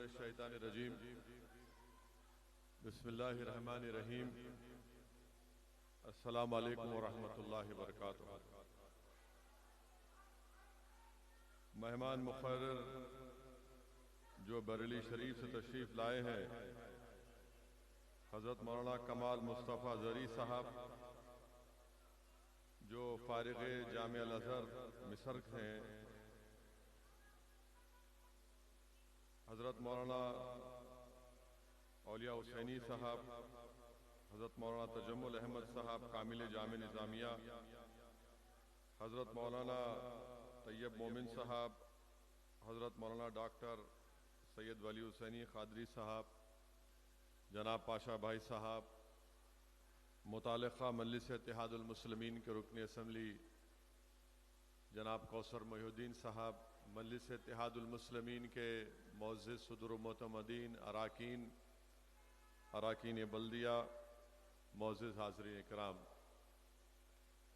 الشیطان الرجیم بسم اللہ الرحمن الرحیم السلام علیکم ورحمۃ اللہ وبرکاتہ۔ مہمان مقرر جو بریلی شریف سے تشریف لائے ہیں حضرت مولانا کمال مصطفیٰ زرعی صاحب جو فارغ جامعہ الازہر مصر ہیں، حضرت مولانا اولیاء حسینی صاحب، حضرت مولانا تجمل احمد صاحب کامل جامع نظامیہ، حضرت مولانا طیب مومن صاحب، حضرت مولانا ڈاکٹر سید ولی حسینی قادری صاحب، جناب پاشا بھائی صاحب، متعلقہ مجلس اتحاد المسلمین کے رکن اسمبلی جناب کوثر محی الدین صاحب، مجلس اتحاد المسلمین کے معزز صدر و معتمدین، اراکین بلدیہ، معزز حاضرین اکرام،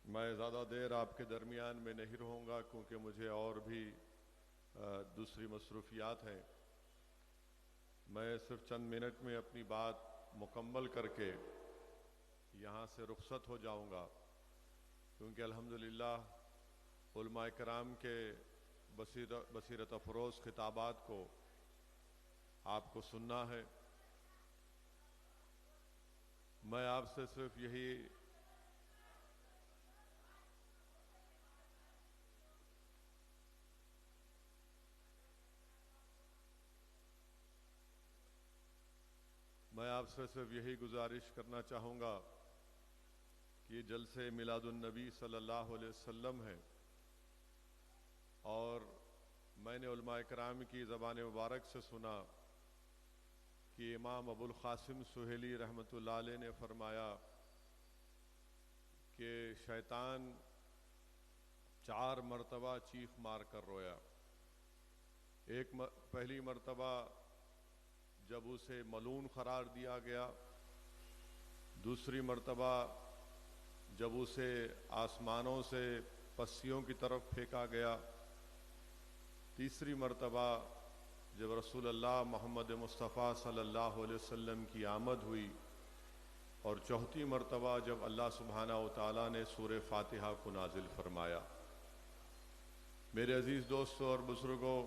میں زیادہ دیر آپ کے درمیان میں نہیں رہوں گا کیونکہ مجھے اور بھی دوسری مصروفیات ہیں۔ میں صرف چند منٹ میں اپنی بات مکمل کر کے یہاں سے رخصت ہو جاؤں گا، کیونکہ الحمدللہ علماء کرام کے بصیرت افروز خطابات کو آپ کو سننا ہے۔ میں آپ سے صرف یہی گزارش کرنا چاہوں گا کہ یہ جلسے میلاد النبی صلی اللہ علیہ وسلم ہے، اور میں نے علماء کرام کی زبان مبارک سے سنا کہ امام ابو القاسم سہیلی رحمۃ اللہ علیہ نے فرمایا کہ شیطان 4 مرتبہ چیخ مار کر رویا۔ پہلی مرتبہ جب اسے ملعون قرار دیا گیا، دوسری مرتبہ جب اسے آسمانوں سے پسیوں کی طرف پھینکا گیا، تیسری مرتبہ جب رسول اللہ محمد مصطفیٰ صلی اللہ علیہ وسلم کی آمد ہوئی، اور چوتھی مرتبہ جب اللہ سبحانہ و تعالیٰ نے سورہ فاتحہ کو نازل فرمایا۔ میرے عزیز دوستوں اور بزرگوں،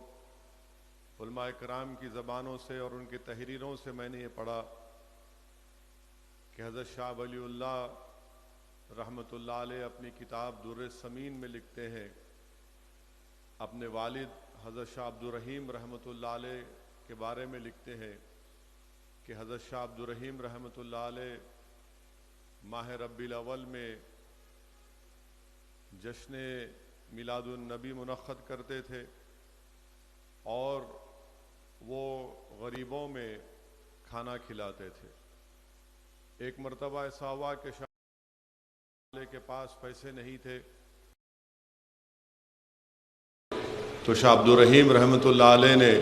علماء کرام کی زبانوں سے اور ان کی تحریروں سے میں نے یہ پڑھا کہ حضرت شاہ ولی اللہ رحمۃ اللہ علیہ اپنی کتاب در السمین میں لکھتے ہیں، اپنے والد حضرت شاہ عبد الرحیم رحمۃ اللہ علیہ کے بارے میں لکھتے ہیں کہ حضرت شاہ عبد الرحیم رحمۃ اللہ علیہ ماہ ربیع الاول میں جشن میلاد النبی منعقد کرتے تھے، اور وہ غریبوں میں کھانا کھلاتے تھے۔ ایک مرتبہ ایسا ہوا کہ شاہ علیہ کے پاس پیسے نہیں تھے، تو شاہ عبد الرحیم رحمۃ اللہ علیہ نے،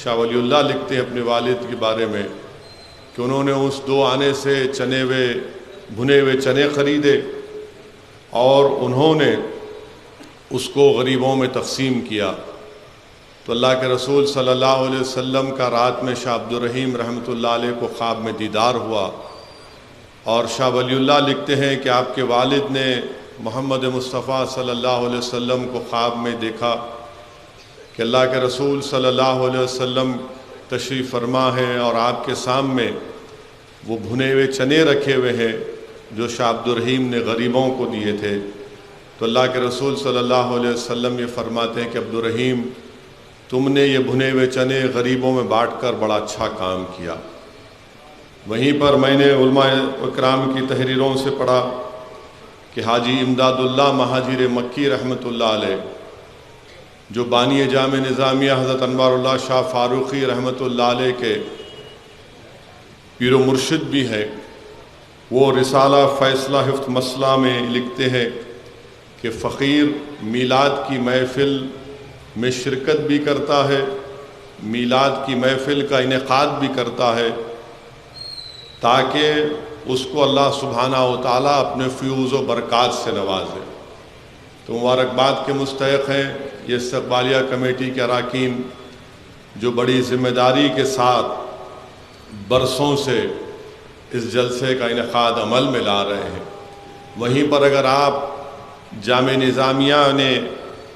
شاہ ولی اللہ لکھتے ہیں اپنے والد کے بارے میں کہ انہوں نے اس 2 آنے سے بھنے ہوئے چنے خریدے اور انہوں نے اس کو غریبوں میں تقسیم کیا۔ تو اللہ کے رسول صلی اللہ علیہ وسلم کا رات میں شاہ عبد الرحیم رحمۃ اللہ علیہ کو خواب میں دیدار ہوا، اور شاہ ولی اللہ لکھتے ہیں کہ آپ کے والد نے محمد مصطفیٰ صلی اللہ علیہ وسلم کو خواب میں دیکھا کہ اللہ کے رسول صلی اللہ علیہ وسلم تشریف فرما ہے، اور آپ کے سامنے وہ بھنے ہوئے چنے رکھے ہوئے ہیں جو شاہ عبد الرحیم نے غریبوں کو دیے تھے۔ تو اللہ کے رسول صلی اللہ علیہ وسلم یہ فرماتے ہیں کہ عبد الرحیم، تم نے یہ بھنے ہوئے چنے غریبوں میں بانٹ کر بڑا اچھا کام کیا۔ وہیں پر میں نے علماء اکرام کی تحریروں سے پڑھا کہ حاجی امداد اللہ مہاجر مکی رحمۃ اللہ علیہ، جو بانی جامع نظامیہ حضرت انوار اللہ شاہ فاروقی رحمۃ اللہ علیہ کے پیر و مرشد بھی ہیں، وہ رسالہ فیصلہ حفظ مسئلہ میں لکھتے ہیں کہ فقیر میلاد کی محفل میں شرکت بھی کرتا ہے، میلاد کی محفل کا انعقاد بھی کرتا ہے، تاکہ اس کو اللہ سبحانہ و تعالیٰ اپنے فیوز و برکات سے نوازے۔ تو مبارکباد کے مستحق ہیں یہ استقبالیہ کمیٹی کے اراکین، جو بڑی ذمہ داری کے ساتھ برسوں سے اس جلسے کا انعقاد عمل میں لا رہے ہیں۔ وہیں پر اگر آپ جامعہ نظامیہ نے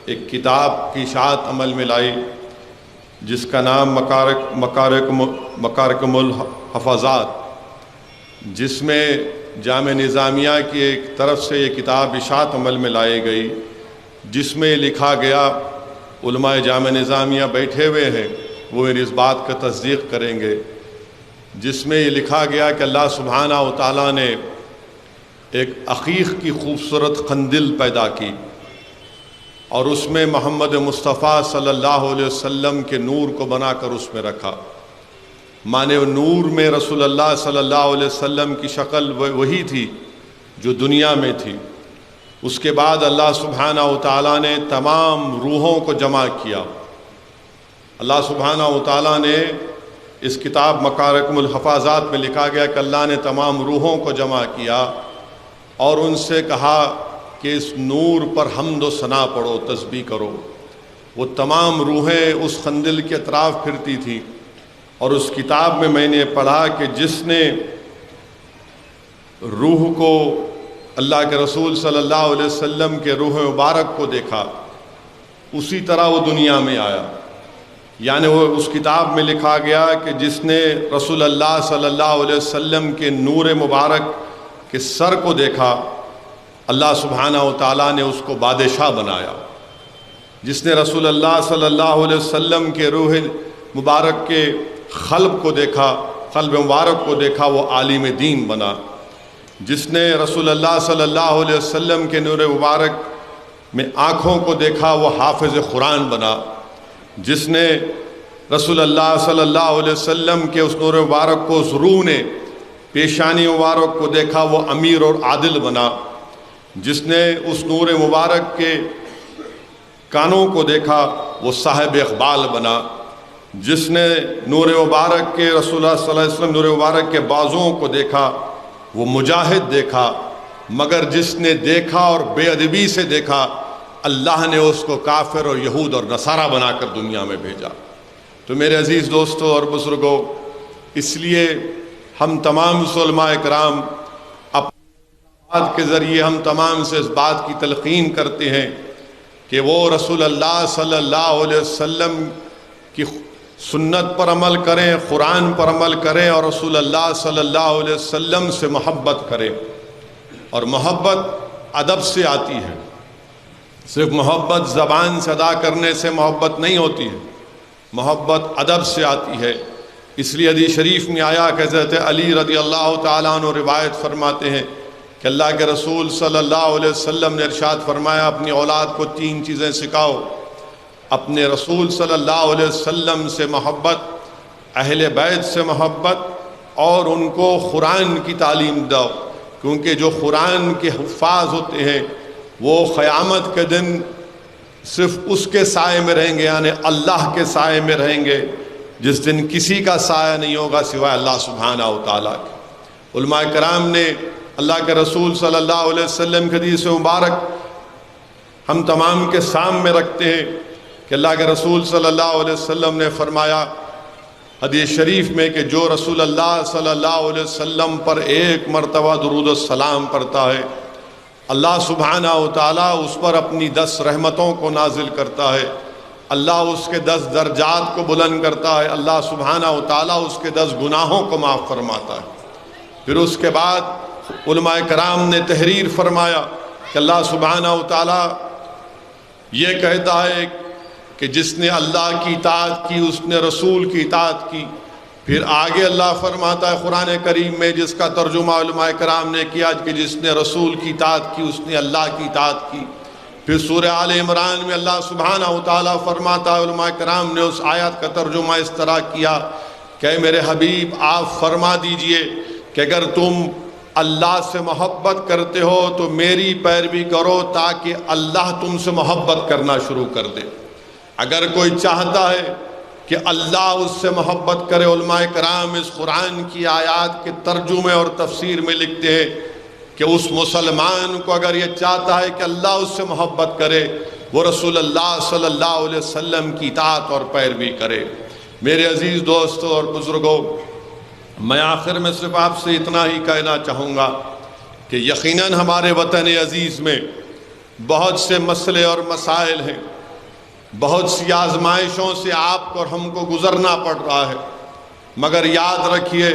ایک کتاب کی اشاعت عمل میں لائی جس کا نام مکارکم الحفاظات، جس میں جامعہ نظامیہ کی ایک طرف سے یہ کتاب اشاعت عمل میں لائی گئی، جس میں لکھا گیا، علماء جامعہ نظامیہ بیٹھے ہوئے ہیں، وہ میری اس بات کا تصدیق کریں گے، جس میں یہ لکھا گیا کہ اللہ سبحانہ و تعالیٰ نے ایک عقیق کی خوبصورت قندیل پیدا کی اور اس میں محمد مصطفیٰ صلی اللہ علیہ وسلم کے نور کو بنا کر اس میں رکھا۔ مانے نور میں رسول اللہ صلی اللہ علیہ وسلم کی شکل وہی تھی جو دنیا میں تھی۔ اس کے بعد اللہ سبحانہ و تعالیٰ نے تمام روحوں کو جمع کیا۔ اللہ سبحانہ و تعالیٰ نے اس کتاب مکارکم الحفاظات میں لکھا گیا کہ اللہ نے تمام روحوں کو جمع کیا اور ان سے کہا کہ اس نور پر حمد و ثنا پڑھو، تسبیح کرو۔ وہ تمام روحیں اس قندیل کے اطراف پھرتی تھیں، اور اس کتاب میں میں نے پڑھا کہ جس نے روح کو اللہ کے رسول صلی اللہ علیہ وسلم کے روح مبارک کو دیکھا، اسی طرح وہ دنیا میں آیا۔ یعنی وہ اس کتاب میں لکھا گیا کہ جس نے رسول اللہ صلی اللہ علیہ وسلم کے نور مبارک کے سر کو دیکھا، اللہ سبحانہ و تعالیٰ نے اس کو بادشاہ بنایا۔ جس نے رسول اللہ صلی اللہ علیہ وسلم کے روح مبارک کے قلب کو دیکھا، قلب مبارک کو دیکھا، وہ عالم دین بنا۔ جس نے رسول اللہ صلی اللہ علیہ وسلم کے نور مبارک میں آنکھوں کو دیکھا، وہ حافظ قرآن بنا۔ جس نے رسول اللہ صلی اللہ علیہ وسلم کے اس نور مبارک کو، اس روح نے پیشانی مبارک کو دیکھا، وہ امیر اور عادل بنا۔ جس نے اس نور مبارک کے کانوں کو دیکھا، وہ صاحب اقبال بنا۔ جس نے نور مبارک کے رسول اللہ صلی اللہ علیہ وسلم نور مبارک کے بازوؤں کو دیکھا، وہ مجاہد دیکھا۔ مگر جس نے دیکھا اور بے ادبی سے دیکھا، اللہ نے اس کو کافر اور یہود اور نصارہ بنا کر دنیا میں بھیجا۔ تو میرے عزیز دوستوں اور بزرگوں، اس لیے ہم تمام علماء کرام اپنی بات کے ذریعے ہم تمام سے اس بات کی تلقین کرتے ہیں کہ وہ رسول اللہ صلی اللہ علیہ وسلم کی سنت پر عمل کریں، قرآن پر عمل کریں، اور رسول اللہ صلی اللہ علیہ وسلم سے محبت کریں۔ اور محبت ادب سے آتی ہے، صرف محبت زبان سے ادا کرنے سے محبت نہیں ہوتی ہے، محبت ادب سے آتی ہے۔ اس لیے حدیث شریف میں آیا کہ حضرت علی رضی اللہ تعالیٰ عنہ روایت فرماتے ہیں کہ اللہ کے رسول صلی اللہ علیہ وسلم نے ارشاد فرمایا، اپنی اولاد کو 3 چیزیں سکھاؤ: اپنے رسول صلی اللہ علیہ وسلم سے محبت، اہل بیت سے محبت، اور ان کو قرآن کی تعلیم دو، کیونکہ جو قرآن کے حفاظ ہوتے ہیں وہ قیامت کے دن صرف اس کے سائے میں رہیں گے، یعنی اللہ کے سائے میں رہیں گے، جس دن کسی کا سایہ نہیں ہوگا سوائے اللہ سبحانہ و تعالیٰ کے۔ علماء کرام نے اللہ کے رسول صلی اللہ علیہ وسلم کی حدیث مبارک ہم تمام کے سامنے رکھتے ہیں کہ اللہ کے رسول صلی اللہ علیہ وسلم نے فرمایا حدیث شریف میں کہ جو رسول اللہ صلی اللہ علیہ وسلم پر 1 مرتبہ درود السلام پڑھتا ہے، اللہ سبحانہ و تعالیٰ اس پر اپنی 10 رحمتوں کو نازل کرتا ہے، اللہ اس کے 10 درجات کو بلند کرتا ہے، اللہ سبحانہ و تعالیٰ اس کے 10 گناہوں کو معاف فرماتا ہے۔ پھر اس کے بعد علماء کرام نے تحریر فرمایا کہ اللہ سبحانہ و تعالیٰ یہ کہتا ہے کہ جس نے اللہ کی اطاعت کی اس نے رسول کی اطاعت کی۔ پھر آگے اللہ فرماتا ہے قرآن کریم میں، جس کا ترجمہ علماء کرام نے کیا کہ جس نے رسول کی اطاعت کی اس نے اللہ کی اطاعت کی۔ پھر سورہ آل عمران میں اللہ سبحانہ و تعالیٰ فرماتا ہے، علماء کرام نے اس آیت کا ترجمہ اس طرح کیا کہ میرے حبیب آپ فرما دیجئے کہ اگر تم اللہ سے محبت کرتے ہو تو میری پیروی کرو تاکہ اللہ تم سے محبت کرنا شروع کر دے۔ اگر کوئی چاہتا ہے کہ اللہ اس سے محبت کرے، علماء کرام اس قرآن کی آیات کے ترجمے اور تفسیر میں لکھتے ہیں کہ اس مسلمان کو اگر یہ چاہتا ہے کہ اللہ اس سے محبت کرے، وہ رسول اللہ صلی اللہ علیہ وسلم کی اطاعت اور پیروی کرے۔ میرے عزیز دوستوں اور بزرگوں، میں آخر میں صرف آپ سے اتنا ہی کہنا چاہوں گا کہ یقیناً ہمارے وطن عزیز میں بہت سے مسئلے اور مسائل ہیں، بہت سی آزمائشوں سے آپ کو اور ہم کو گزرنا پڑ رہا ہے، مگر یاد رکھیے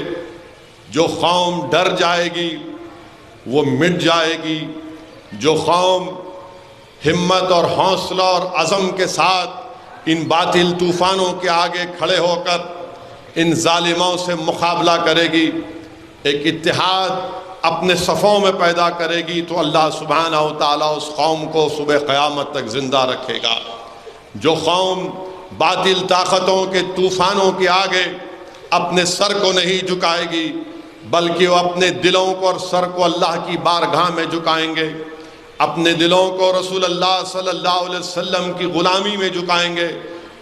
جو قوم ڈر جائے گی وہ مٹ جائے گی، جو قوم ہمت اور حوصلہ اور عزم کے ساتھ ان باطل طوفانوں کے آگے کھڑے ہو کر ان ظالموں سے مقابلہ کرے گی، ایک اتحاد اپنے صفوں میں پیدا کرے گی، تو اللہ سبحانہ و تعالیٰ اس قوم کو صبح قیامت تک زندہ رکھے گا۔ جو قوم باطل طاقتوں کے طوفانوں کے آگے اپنے سر کو نہیں جھکائے گی، بلکہ وہ اپنے دلوں کو اور سر کو اللہ کی بارگاہ میں جھکائیں گے، اپنے دلوں کو رسول اللہ صلی اللہ علیہ وسلم کی غلامی میں جھکائیں گے،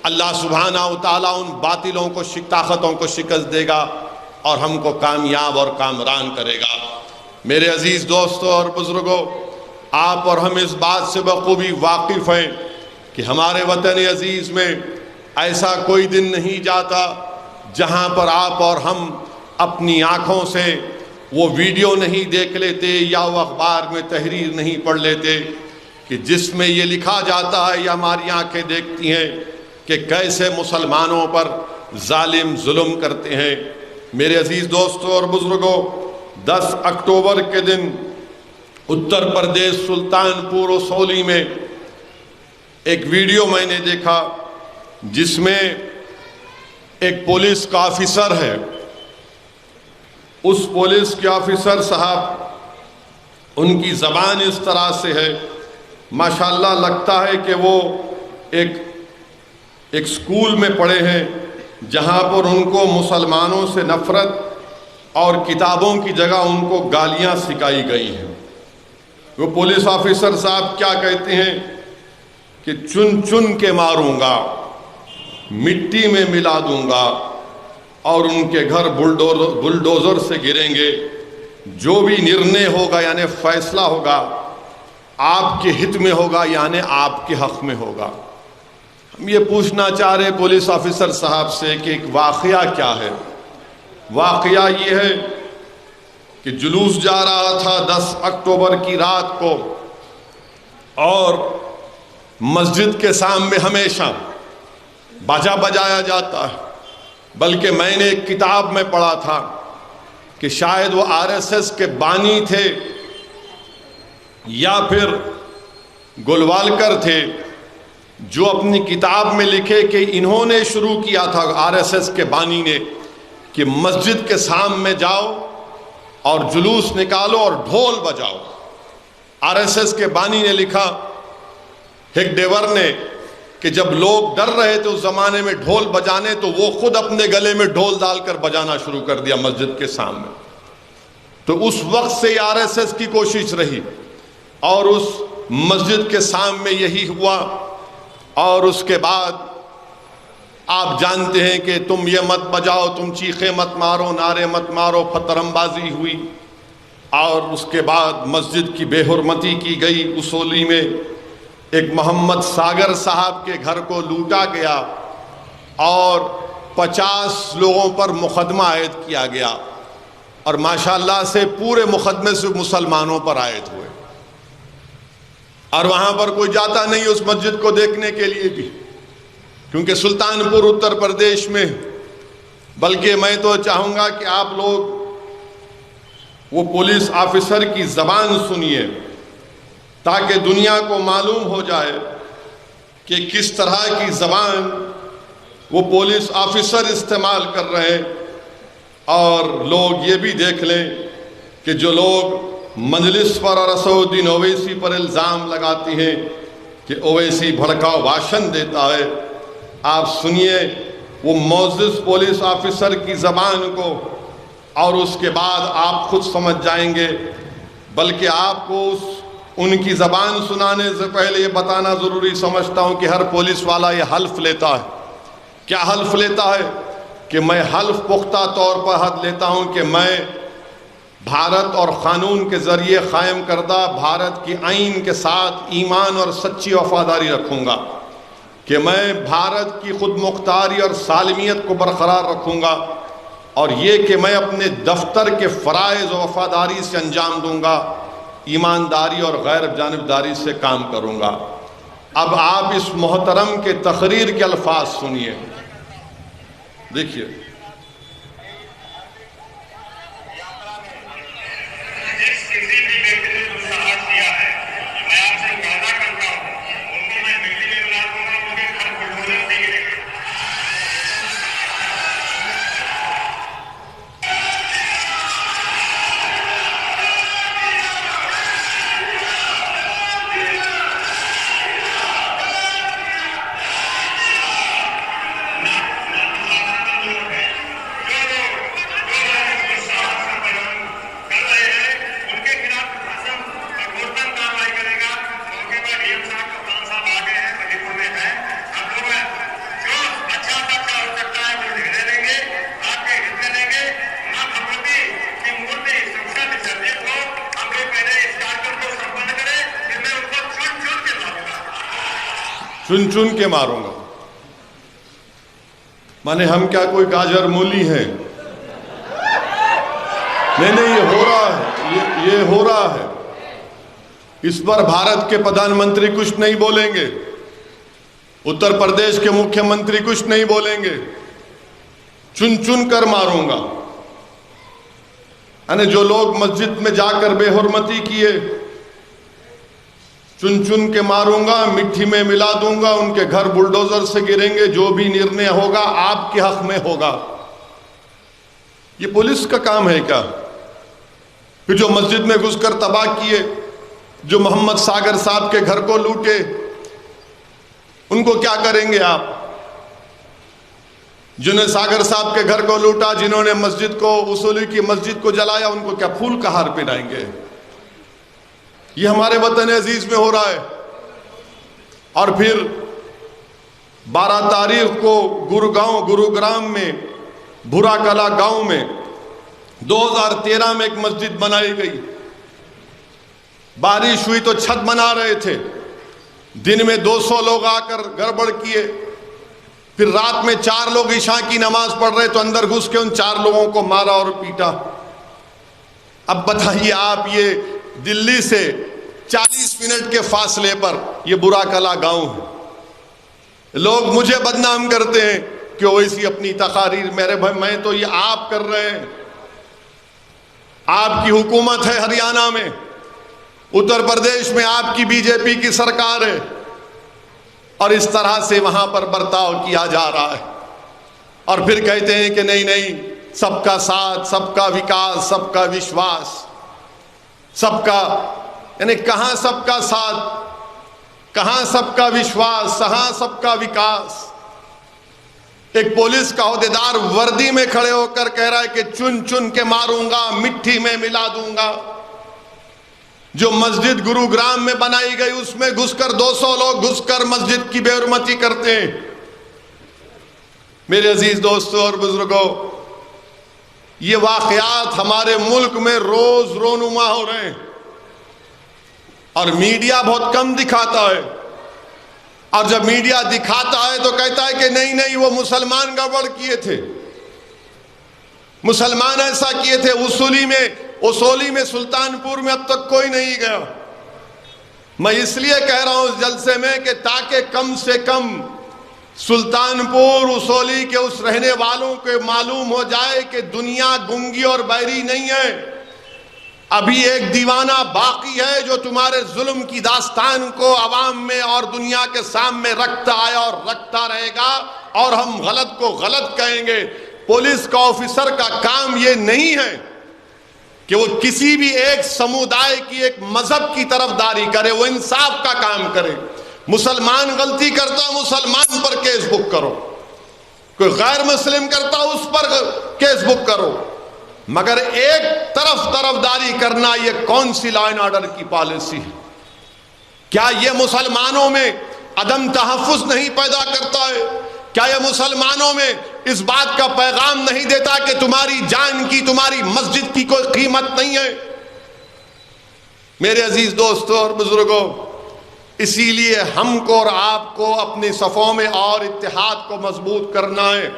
اللہ سبحانہ و تعالیٰ ان باطلوں کو طاقتوں کو شکست دے گا اور ہم کو کامیاب اور کامران کرے گا۔ میرے عزیز دوستوں اور بزرگوں، آپ اور ہم اس بات سے بخوبی واقف ہیں کہ ہمارے وطن عزیز میں ایسا کوئی دن نہیں جاتا جہاں پر آپ اور ہم اپنی آنکھوں سے وہ ویڈیو نہیں دیکھ لیتے یا وہ اخبار میں تحریر نہیں پڑھ لیتے کہ جس میں یہ لکھا جاتا ہے یا ہماری آنکھیں دیکھتی ہیں کہ کیسے مسلمانوں پر ظالم ظلم کرتے ہیں۔ میرے عزیز دوستوں اور بزرگوں، 10 اکتوبر کے دن اتر پردیش سلطان پور اسولی میں ایک ویڈیو میں نے دیکھا جس میں ایک پولیس کا آفیسر ہے، اس پولیس کے آفیسر صاحب ان کی زبان اس طرح سے ہے، ماشاءاللہ لگتا ہے کہ وہ ایک اسکول میں پڑھے ہیں جہاں پر ان کو مسلمانوں سے نفرت اور کتابوں کی جگہ ان کو گالیاں سکھائی گئی ہیں۔ وہ پولیس آفیسر صاحب کیا کہتے ہیں کہ چن چن کے ماروں گا، مٹی میں ملا دوں گا اور ان کے گھر بلڈوزر سے گریں گے، جو بھی نرنے ہوگا یعنی فیصلہ ہوگا آپ کے ہت میں ہوگا یعنی آپ کے حق میں ہوگا۔ ہم یہ پوچھنا چاہ رہے پولیس آفیسر صاحب سے کہ ایک واقعہ کیا ہے؟ واقعہ یہ ہے کہ جلوس جا رہا تھا 10 اکتوبر کی رات کو اور مسجد کے سامنے ہمیشہ باجا بجایا جاتا ہے، بلکہ میں نے ایک کتاب میں پڑھا تھا کہ شاید وہ RSS کے بانی تھے یا پھر گلوالکر تھے جو اپنی کتاب میں لکھے کہ انہوں نے شروع کیا تھا RSS کے بانی نے کہ مسجد کے سامنے جاؤ اور جلوس نکالو اور ڈھول بجاؤ۔ RSS کے بانی نے لکھا ہیک ڈیور نے کہ جب لوگ ڈر رہے تھے اس زمانے میں ڈھول بجانے تو وہ خود اپنے گلے میں ڈھول ڈال کر بجانا شروع کر دیا مسجد کے سامنے۔ تو اس وقت سے RSS کی کوشش رہی اور اس مسجد کے سامنے یہی ہوا، اور اس کے بعد آپ جانتے ہیں کہ تم یہ مت بجاؤ، تم چیخے مت مارو، نعرے مت مارو، پتھرم بازی ہوئی، اور اس کے بعد مسجد کی بے حرمتی کی گئی۔ اسولی میں ایک محمد ساگر صاحب کے گھر کو لوٹا گیا اور 50 لوگوں پر مقدمہ عائد کیا گیا، اور ماشاءاللہ سے پورے مقدمے سے مسلمانوں پر عائد ہوئے، اور وہاں پر کوئی جاتا نہیں اس مسجد کو دیکھنے کے لیے بھی، کیونکہ سلطان پور اتر پردیش میں۔ بلکہ میں تو چاہوں گا کہ آپ لوگ وہ پولیس آفیسر کی زبان سنیے تاکہ دنیا کو معلوم ہو جائے کہ کس طرح کی زبان وہ پولیس آفیسر استعمال کر رہے ہیں، اور لوگ یہ بھی دیکھ لیں کہ جو لوگ مجلس پر اور اسد الدین اویسی پر الزام لگاتی ہیں کہ اویسی بھڑکاؤ بھاشن دیتا ہے، آپ سنیے وہ معزز پولیس آفیسر کی زبان کو، اور اس کے بعد آپ خود سمجھ جائیں گے۔ بلکہ آپ کو ان کی زبان سنانے سے پہلے یہ بتانا ضروری سمجھتا ہوں کہ ہر پولیس والا یہ حلف لیتا ہے۔ کیا حلف لیتا ہے؟ کہ میں حلف پختہ طور پر حد لیتا ہوں کہ میں بھارت اور قانون کے ذریعے قائم کردہ بھارت کی آئین کے ساتھ ایمان اور سچی وفاداری رکھوں گا، کہ میں بھارت کی خود مختاری اور سالمیت کو برقرار رکھوں گا، اور یہ کہ میں اپنے دفتر کے فرائض و وفاداری سے انجام دوں گا، ایمانداری اور غیر جانبداری سے کام کروں گا۔ اب آپ اس محترم کے تقریر کے الفاظ سنیے، دیکھیے۔ چن چن کے ماروں گا، مانے ہم کیا کوئی گاجر مولی ہیں؟ نہیں، یہ ہو رہا ہے، یہ ہو رہا ہے۔ اس پر بھارت کے پردھان منتری کچھ نہیں بولیں گے، اتر پردیش کے مکھیہ منتری کچھ نہیں بولیں گے، چن چن کر ماروں گا۔ یعنی جو لوگ مسجد میں جا کر بے حرمتی کیے، چن چن کے ماروں گا، مٹی میں ملا دوں گا، ان کے گھر بلڈوزر سے گریں گے، جو بھی نرنے ہوگا آپ کے حق میں ہوگا۔ یہ پولیس کا کام ہے کیا؟ کہ جو مسجد میں گھس کر تباہ کیے، جو محمد ساگر صاحب کے گھر کو لوٹے، ان کو کیا کریں گے آپ؟ جنہیں ساگر صاحب کے گھر کو لوٹا، جنہوں نے مسجد کو، اصولی کی مسجد کو جلایا، ان کو کیا پھول کا ہار پہنائیں گے؟ یہ ہمارے وطن عزیز میں ہو رہا ہے۔ اور پھر 12 تاریخ کو گروگرام میں بھورا کلا گاؤں میں 2013 میں ایک مسجد بنائی گئی۔ بارش ہوئی تو چھت بنا رہے تھے، دن میں 200 لوگ آ کر گڑبڑ کیے، پھر رات میں 4 لوگ عشاء کی نماز پڑھ رہے تو اندر گھس کے ان 4 لوگوں کو مارا اور پیٹا۔ اب بتائیے آپ، یہ دلی سے 40 منٹ کے فاصلے پر یہ بھورا کلا گاؤں ہے۔ لوگ مجھے بدنام کرتے ہیں کہ ویسی اپنی تقاریر، میرے بھائی میں تو یہ آپ کر رہے ہیں، آپ کی حکومت ہے ہریانہ میں، اتر پردیش میں آپ کی بی جے پی کی سرکار ہے، اور اس طرح سے وہاں پر برتاؤ کیا جا رہا ہے۔ اور پھر کہتے ہیں کہ نہیں، سب کا ساتھ، سب کا وکاس، سب کا وشواس، سب کا، یعنی کہاں سب کا ساتھ، کہاں سب کا وشواس، کہاں سب کا وکاس۔ ایک پولیس کا عہدیدار وردی میں کھڑے ہو کر کہہ رہا ہے کہ چن چن کے ماروں گا، مٹی میں ملا دوں گا۔ جو مسجد گروگرام میں بنائی گئی، اس میں گھس کر 200 لوگ گھس کر مسجد کی بے حرمتی کرتے ہیں۔ میرے عزیز دوستوں اور بزرگوں، یہ واقعات ہمارے ملک میں روز رونما ہو رہے ہیں، اور میڈیا بہت کم دکھاتا ہے، اور جب میڈیا دکھاتا ہے تو کہتا ہے کہ نہیں وہ مسلمان گڑبڑ کیے تھے، مسلمان ایسا کیے تھے۔ اصولی میں سلطان پور میں اب تک کوئی نہیں گیا۔ میں اس لیے کہہ رہا ہوں اس جلسے میں کہ تاکہ کم سے کم سلطان پور اصولی کے اس رہنے والوں کو معلوم ہو جائے کہ دنیا گنگی اور بہری نہیں ہے، ابھی ایک دیوانہ باقی ہے جو تمہارے ظلم کی داستان کو عوام میں اور دنیا کے سامنے رکھتا آیا اور رکھتا رہے گا، اور ہم غلط کو غلط کہیں گے۔ پولیس کا آفیسر کا کام یہ نہیں ہے کہ وہ کسی بھی ایک سمودائے کی، ایک مذہب کی طرفداری کرے، وہ انصاف کا کام کرے۔ مسلمان غلطی کرتا، مسلمان پر کیس بک کرو، کوئی غیر مسلم کرتا اس پر کیس بک کرو، مگر ایک طرفداری کرنا یہ کون سی لا اینڈ آرڈر کی پالیسی ہے؟ کیا یہ مسلمانوں میں عدم تحفظ نہیں پیدا کرتا ہے؟ کیا یہ مسلمانوں میں اس بات کا پیغام نہیں دیتا کہ تمہاری جان کی، تمہاری مسجد کی کوئی قیمت نہیں ہے؟ میرے عزیز دوستوں اور بزرگوں، اسی لیے ہم کو اور آپ کو اپنی صفوں میں اور اتحاد کو مضبوط کرنا ہے،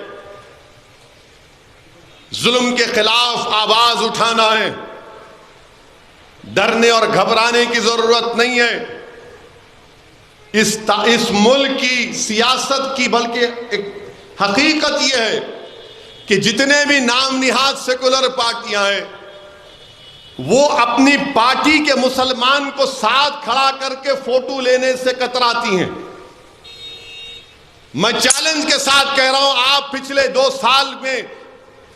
ظلم کے خلاف آواز اٹھانا ہے، ڈرنے اور گھبرانے کی ضرورت نہیں ہے۔ اس ملک کی سیاست کی بلکہ ایک حقیقت یہ ہے کہ جتنے بھی نام نہاد سیکولر پارٹیاں ہیں وہ اپنی پارٹی کے مسلمان کو ساتھ کھڑا کر کے فوٹو لینے سے کتراتی ہیں۔ میں چیلنج کے ساتھ کہہ رہا ہوں، آپ پچھلے 2 سال میں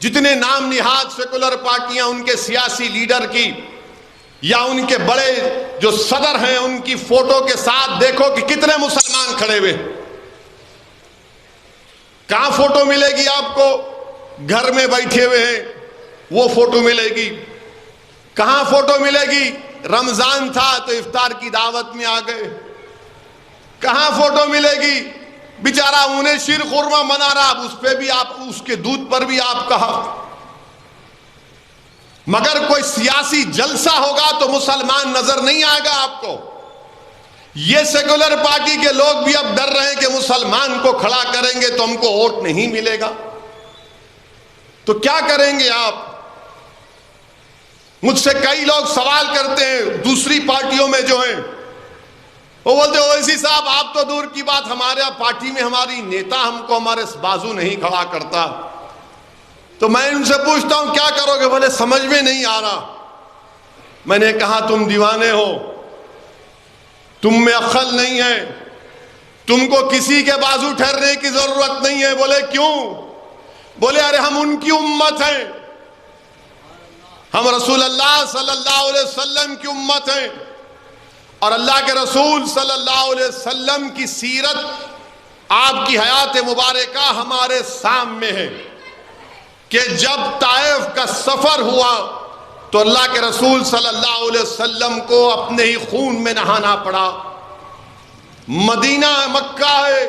جتنے نام نہاد سیکولر پارٹیاں ان کے سیاسی لیڈر کی یا ان کے بڑے جو صدر ہیں ان کی فوٹو کے ساتھ دیکھو کہ کتنے مسلمان کھڑے ہوئے۔ کہاں فوٹو ملے گی آپ کو؟ گھر میں بیٹھے ہوئے ہیں وہ فوٹو ملے گی۔ کہاں فوٹو ملے گی؟ رمضان تھا تو افطار کی دعوت میں آ گئے۔ کہاں فوٹو ملے گی؟ بیچارہ انہیں شیر خورما منا رہا، اس پہ بھی آپ، اس کے دودھ پر بھی آپ کا حق۔ مگر کوئی سیاسی جلسہ ہوگا تو مسلمان نظر نہیں آئے گا آپ کو۔ یہ سیکولر پارٹی کے لوگ بھی اب ڈر رہے ہیں کہ مسلمان کو کھڑا کریں گے تو ہم کو ووٹ نہیں ملے گا۔ تو کیا کریں گے آپ؟ مجھ سے کئی لوگ سوال کرتے ہیں دوسری پارٹیوں میں جو ہیں، وہ بولتے ہیں اویسی صاحب آپ تو دور کی بات، ہمارے پارٹی میں ہماری نیتا ہم کو ہمارے بازو نہیں کھڑا کرتا۔ تو میں ان سے پوچھتا ہوں کیا کرو گے؟ بولے سمجھ میں نہیں آ رہا۔ میں نے کہا تم دیوانے ہو، تم میں عقل نہیں ہے، تم کو کسی کے بازو ٹھہرنے کی ضرورت نہیں ہے۔ بولے کیوں؟ بولے ارے ہم ان کی امت ہیں، ہم رسول اللہ صلی اللہ علیہ وسلم کی امت ہیں، اور اللہ کے رسول صلی اللہ علیہ وسلم کی سیرت، آپ کی حیات مبارکہ ہمارے سامنے ہے کہ جب طائف کا سفر ہوا تو اللہ کے رسول صلی اللہ علیہ وسلم کو اپنے ہی خون میں نہانا پڑا۔ مدینہ مکہ ہے،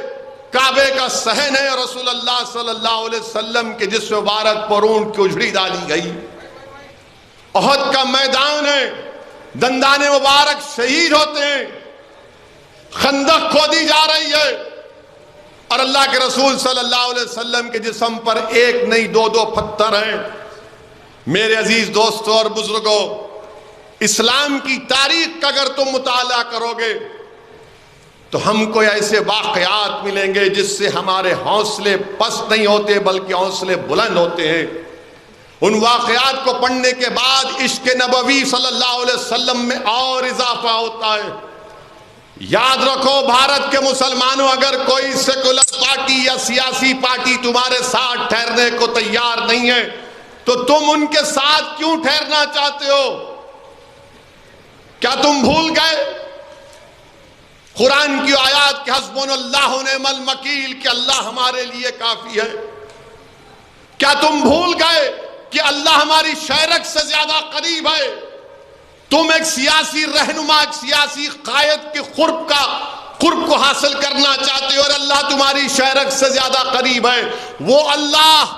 کعبے کا صحن ہے، رسول اللہ صلی اللہ علیہ وسلم کے جسم مبارک پر اونٹ کی اجڑی ڈالی گئی۔ احد کا میدان ہے، دندان مبارک شہید ہوتے ہیں، خندق کھودی جا رہی ہے، اور اللہ کے رسول صلی اللہ علیہ وسلم کے جسم پر ایک نہیں 2 پتھر ہیں۔ میرے عزیز دوستوں اور بزرگوں، اسلام کی تاریخ کا اگر تم مطالعہ کرو گے تو ہم کو ایسے واقعات ملیں گے جس سے ہمارے حوصلے پست نہیں ہوتے بلکہ حوصلے بلند ہوتے ہیں۔ ان واقعات کو پڑھنے کے بعد عشق نبوی صلی اللہ علیہ وسلم میں اور اضافہ ہوتا ہے۔ یاد رکھو بھارت کے مسلمانوں، اگر کوئی سیکولر پارٹی یا سیاسی پارٹی تمہارے ساتھ ٹھہرنے کو تیار نہیں ہے تو تم ان کے ساتھ کیوں ٹھہرنا چاہتے ہو؟ کیا تم بھول گئے قرآن کی آیات کہ حسبنا اللہ و نعم الوکیل، کہ اللہ ہمارے لیے کافی ہے؟ کیا تم بھول گئے کہ اللہ ہماری شہرت سے زیادہ قریب ہے؟ تم ایک سیاسی رہنما، ایک سیاسی قائد کے قرب کو حاصل کرنا چاہتے ہو اور اللہ تمہاری شہرت سے زیادہ قریب ہے۔ وہ اللہ،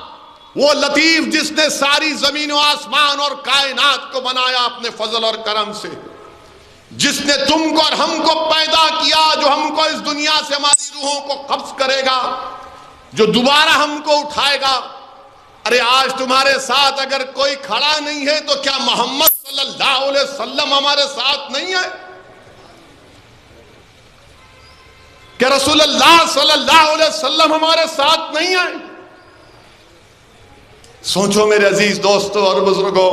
وہ لطیف جس نے ساری زمین و آسمان اور کائنات کو بنایا اپنے فضل اور کرم سے، جس نے تم کو اور ہم کو پیدا کیا، جو ہم کو اس دنیا سے ہماری روحوں کو قبض کرے گا، جو دوبارہ ہم کو اٹھائے گا۔ ارے آج تمہارے ساتھ اگر کوئی کھڑا نہیں ہے تو کیا محمد صلی اللہ علیہ وسلم ہمارے ساتھ نہیں ہے؟ کہ رسول اللہ صلی اللہ علیہ وسلم ہمارے ساتھ نہیں ہے؟ سوچو میرے عزیز دوستو اور بزرگوں،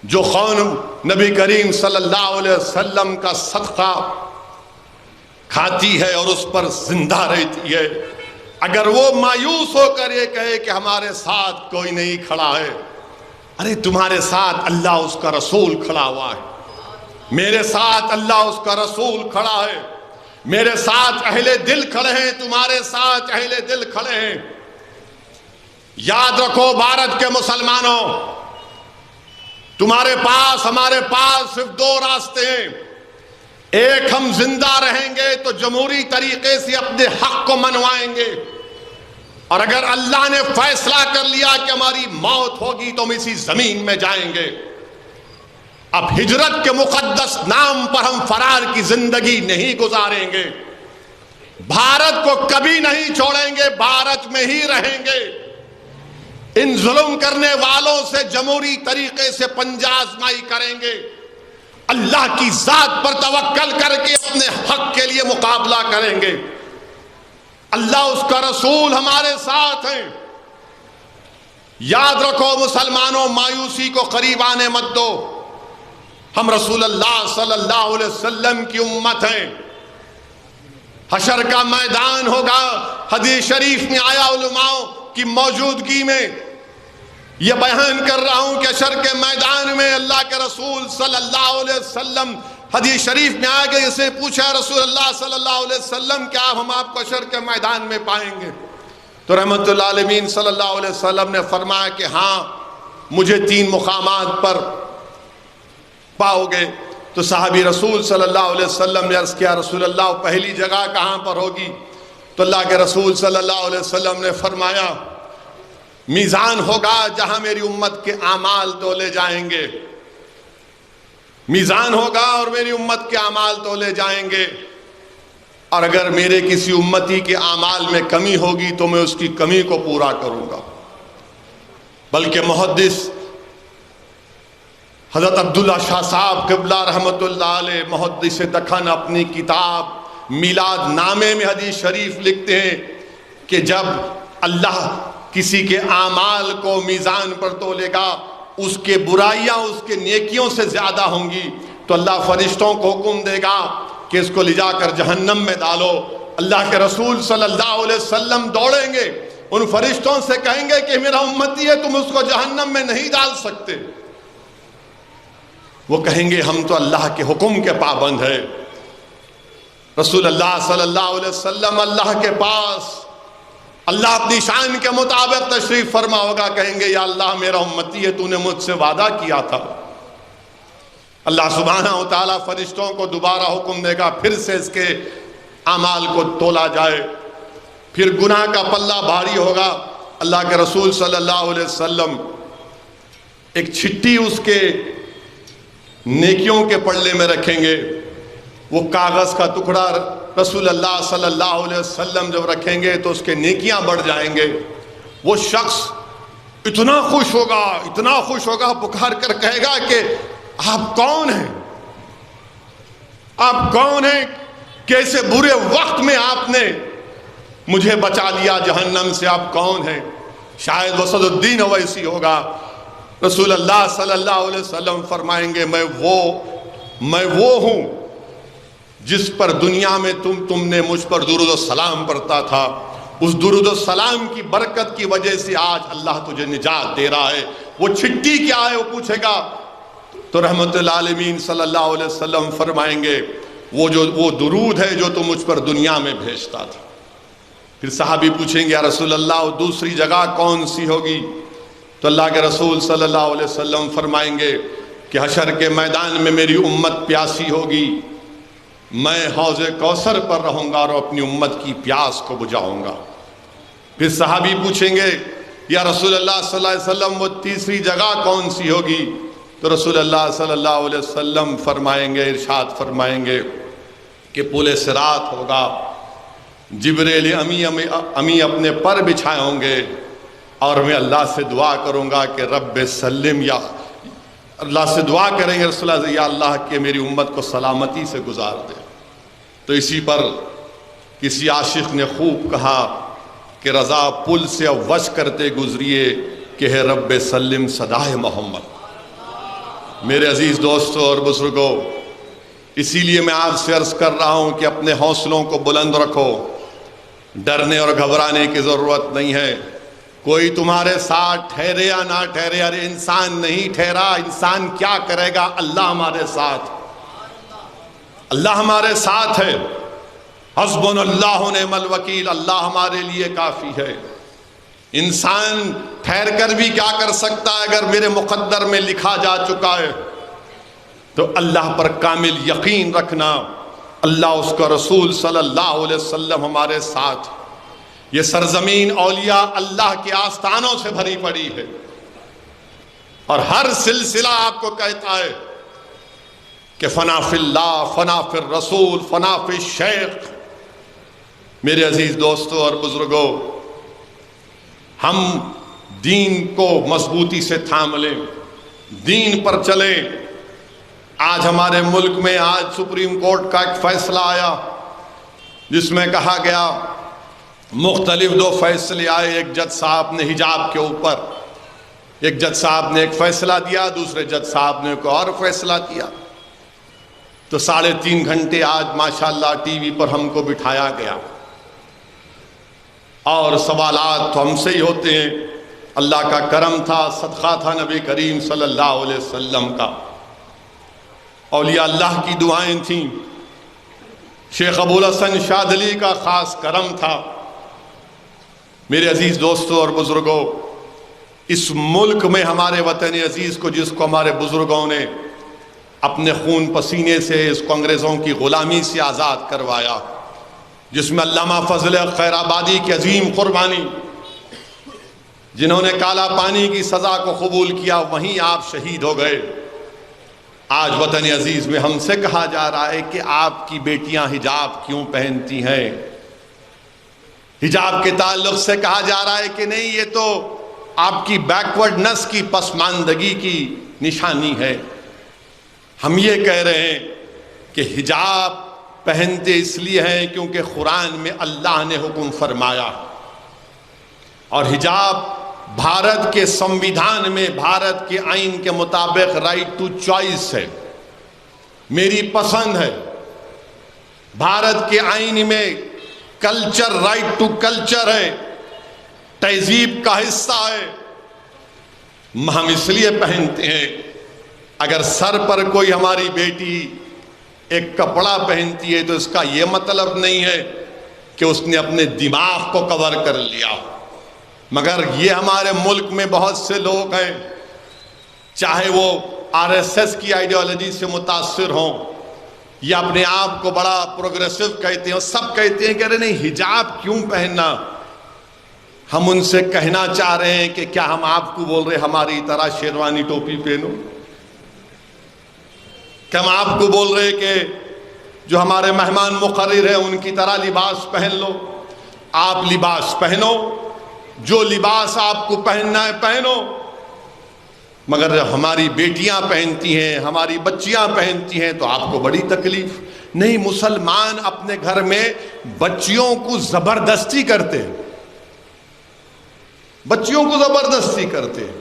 جو خون نبی کریم صلی اللہ علیہ وسلم کا صدقہ کھاتی ہے اور اس پر زندہ رہتی ہے، اگر وہ مایوس ہو کر یہ کہے کہ ہمارے ساتھ کوئی نہیں کھڑا ہے، ارے تمہارے ساتھ اللہ اس کا رسول کھڑا ہوا ہے، میرے ساتھ اللہ اس کا رسول کھڑا ہے، میرے ساتھ اہل دل کھڑے ہیں، تمہارے ساتھ اہل دل کھڑے ہیں۔ یاد رکھو بھارت کے مسلمانوں، تمہارے پاس ہمارے پاس صرف 2 راستے ہیں۔ ایک، ہم زندہ رہیں گے تو جمہوری طریقے سے اپنے حق کو منوائیں گے، اور اگر اللہ نے فیصلہ کر لیا کہ ہماری موت ہوگی تو ہم اسی زمین میں جائیں گے۔ اب ہجرت کے مقدس نام پر ہم فرار کی زندگی نہیں گزاریں گے، بھارت کو کبھی نہیں چھوڑیں گے، بھارت میں ہی رہیں گے، ان ظلم کرنے والوں سے جمہوری طریقے سے پنجہ آزمائی کریں گے، اللہ کی ذات پر توکل کر کے اپنے حق کے لیے مقابلہ کریں گے، اللہ اس کا رسول ہمارے ساتھ ہیں۔ یاد رکھو مسلمانوں، مایوسی کو قریب آنے مت دو، ہم رسول اللہ صلی اللہ علیہ وسلم کی امت ہیں، حشر کا میدان ہوگا، حدیث شریف میں آیا، علماء کی موجودگی میں یہ بیان کر رہا ہوں کہ حشر کے میدان میں اللہ کے رسول صلی اللہ علیہ وسلم، حدیث شریف میں آیا کہ اسے پوچھا رسول اللہ صلی اللہ علیہ وسلم کیا ہم آپ کو حشر کے میدان میں پائیں گے؟ تو رحمت اللہ عالمین صلی اللہ علیہ وسلم نے فرمایا کہ ہاں مجھے 3 مقامات پر پاؤ گے۔ تو صحابی رسول صلی اللہ علیہ وسلم نے عرض کیا رسول اللہ پہلی جگہ کہاں پر ہوگی؟ تو اللہ کے رسول صلی اللہ علیہ وسلم نے فرمایا میزان ہوگا جہاں میری امت کے اعمال تولے جائیں گے، میزان ہوگا اور میری امت کے اعمال تولے جائیں گے، اور اگر میرے کسی امتی کے اعمال میں کمی ہوگی تو میں اس کی کمی کو پورا کروں گا۔ بلکہ محدث حضرت عبداللہ شاہ صاحب قبلہ رحمت اللہ علیہ محدث دکن اپنی کتاب میلاد نامے میں حدیث شریف لکھتے ہیں کہ جب اللہ کسی کے اعمال کو میزان پر تولے گا، اس کے برائیاں اس کے نیکیوں سے زیادہ ہوں گی تو اللہ فرشتوں کو حکم دے گا کہ اس کو لے جا کر جہنم میں ڈالو۔ اللہ کے رسول صلی اللہ علیہ وسلم دوڑیں گے، ان فرشتوں سے کہیں گے کہ میرا امتی ہے، تم اس کو جہنم میں نہیں ڈال سکتے۔ وہ کہیں گے ہم تو اللہ کے حکم کے پابند ہیں۔ رسول اللہ صلی اللہ علیہ وسلم اللہ کے پاس اللہ اپنی شان کے مطابق تشریف فرما ہوگا، کہیں گے یا اللہ میرا امتی ہے، تو نے مجھ سے وعدہ کیا تھا۔ اللہ سبحانہ و تعالیٰ فرشتوں کو دوبارہ حکم دے گا پھر سے اس کے اعمال کو تولا جائے، پھر گناہ کا پلہ بھاری ہوگا۔ اللہ کے رسول صلی اللہ علیہ وسلم ایک چھٹی اس کے نیکیوں کے پلڑے میں رکھیں گے، وہ کاغذ کا ٹکڑا رسول اللہ صلی اللہ علیہ وسلم جب رکھیں گے تو اس کے نیکیاں بڑھ جائیں گے۔ وہ شخص اتنا خوش ہوگا پکار کر کہے گا کہ آپ کون ہیں؟ آپ کون ہیں؟ کیسے برے وقت میں آپ نے مجھے بچا لیا جہنم سے، آپ کون ہیں؟ شاید وسد الدین اویسی ہوگا۔ رسول اللہ صلی اللہ علیہ وسلم فرمائیں گے میں وہ ہوں جس پر دنیا میں تم نے مجھ پر درود و سلام پڑھتا تھا، اس درود و سلام کی برکت کی وجہ سے آج اللہ تجھے نجات دے رہا ہے۔ وہ چھٹی کیا ہے وہ پوچھے گا تو رحمت العالمین صلی اللہ علیہ وسلم فرمائیں گے وہ درود ہے جو تم مجھ پر دنیا میں بھیجتا تھا۔ پھر صحابی پوچھیں گے یا رسول اللہ وہ دوسری جگہ کون سی ہوگی؟ تو اللہ کے رسول صلی اللہ علیہ وسلم فرمائیں گے کہ حشر کے میدان میں میری امت پیاسی ہوگی، میں حوض کوثر پر رہوں گا اور اپنی امت کی پیاس کو بجھاؤں گا۔ پھر صحابی پوچھیں گے یا رسول اللہ صلی اللہ علیہ وسلم وہ تیسری جگہ کون سی ہوگی؟ تو رسول اللہ صلی اللہ علیہ وسلم فرمائیں گے، ارشاد فرمائیں گے کہ پل صراط ہوگا، جبریل امی اپنے پر بچھائے ہوں گے اور میں اللہ سے دعا کروں گا کہ رب سلم، یا اللہ سے دعا کریں گے رسول اللہ یا اللہ کہ میری امت کو سلامتی سے گزار دے۔ تو اسی پر کسی عاشق نے خوب کہا کہ رضا پل سے وش کرتے گزریے کہ ہے رب سلم صدائے محمد۔ میرے عزیز دوستوں اور بزرگوں، اسی لیے میں آپ سے عرض کر رہا ہوں کہ اپنے حوصلوں کو بلند رکھو، ڈرنے اور گھبرانے کی ضرورت نہیں ہے۔ کوئی تمہارے ساتھ ٹھہرے یا نہ ٹھہرے، ارے انسان نہیں ٹھہرا، انسان کیا کرے گا؟ اللہ ہمارے ساتھ، اللہ ہمارے ساتھ ہے۔ حسبنا اللہ ونعم الوکیل، اللہ ہمارے لیے کافی ہے۔ انسان ٹھہر کر بھی کیا کر سکتا ہے؟ اگر میرے مقدر میں لکھا جا چکا ہے تو اللہ پر کامل یقین رکھنا، اللہ اس کا رسول صلی اللہ علیہ وسلم ہمارے ساتھ۔ یہ سرزمین اولیاء اللہ کے آستانوں سے بھری پڑی ہے، اور ہر سلسلہ آپ کو کہتا ہے کہ فنا فی اللہ، فنا فی الرسول، فنا فی الشیخ۔ میرے عزیز دوستوں اور بزرگوں، ہم دین کو مضبوطی سے تھام لیں، دین پر چلیں۔ آج ہمارے ملک میں سپریم کورٹ کا ایک فیصلہ آیا جس میں کہا گیا، مختلف 2 فیصلے آئے۔ ایک جج صاحب نے حجاب کے اوپر، ایک جج صاحب نے ایک فیصلہ دیا، دوسرے جج صاحب نے ایک اور فیصلہ دیا۔ تو 3.5 گھنٹے آج ماشاءاللہ ٹی وی پر ہم کو بٹھایا گیا، اور سوالات تو ہم سے ہی ہوتے ہیں۔ اللہ کا کرم تھا، صدقہ تھا نبی کریم صلی اللہ علیہ وسلم کا، اولیاء اللہ کی دعائیں تھیں، شیخ ابوالحسن شاذلی کا خاص کرم تھا۔ میرے عزیز دوستوں اور بزرگوں، اس ملک میں ہمارے وطن عزیز کو، جس کو ہمارے بزرگوں نے اپنے خون پسینے سے اس کو انگریزوں کی غلامی سے آزاد کروایا، جس میں علامہ فضل خیر آبادی کی عظیم قربانی، جنہوں نے کالا پانی کی سزا کو قبول کیا، وہیں آپ شہید ہو گئے۔ آج وطن عزیز میں ہم سے کہا جا رہا ہے کہ آپ کی بیٹیاں حجاب کیوں پہنتی ہیں؟ حجاب کے تعلق سے کہا جا رہا ہے کہ نہیں، یہ تو آپ کی بیکورڈنس کی، پسماندگی کی نشانی ہے۔ ہم یہ کہہ رہے ہیں کہ حجاب پہنتے اس لیے ہیں کیونکہ قرآن میں اللہ نے حکم فرمایا، اور حجاب بھارت کے سمویدھان میں، بھارت کے آئین کے مطابق رائٹ ٹو چوائس ہے، میری پسند ہے۔ بھارت کے آئین میں کلچر، رائٹ ٹو کلچر ہے، تہذیب کا حصہ ہے۔ ہم اس لیے پہنتے ہیں۔ اگر سر پر کوئی ہماری بیٹی ایک کپڑا پہنتی ہے تو اس کا یہ مطلب نہیں ہے کہ اس نے اپنے دماغ کو کور کر لیا۔ مگر یہ ہمارے ملک میں بہت سے لوگ ہیں، چاہے وہ RSS کی آئیڈیالوجی سے متاثر ہوں یا اپنے آپ کو بڑا پروگریسو کہتے ہیں، سب کہتے ہیں کہ ارے نہیں، حجاب کیوں پہننا؟ ہم ان سے کہنا چاہ رہے ہیں کہ کیا ہم آپ کو بول رہے ہماری طرح شیروانی ٹوپی پہنو؟ کہ ہم آپ کو بول رہے کہ جو ہمارے مہمان مقرر ہیں ان کی طرح لباس پہن لو؟ آپ لباس پہنو، جو لباس آپ کو پہننا ہے پہنو، مگر ہماری بیٹیاں پہنتی ہیں، ہماری بچیاں پہنتی ہیں تو آپ کو بڑی تکلیف۔ نہیں، مسلمان اپنے گھر میں بچیوں کو زبردستی کرتے ہیں، بچیوں کو زبردستی کرتے ہیں۔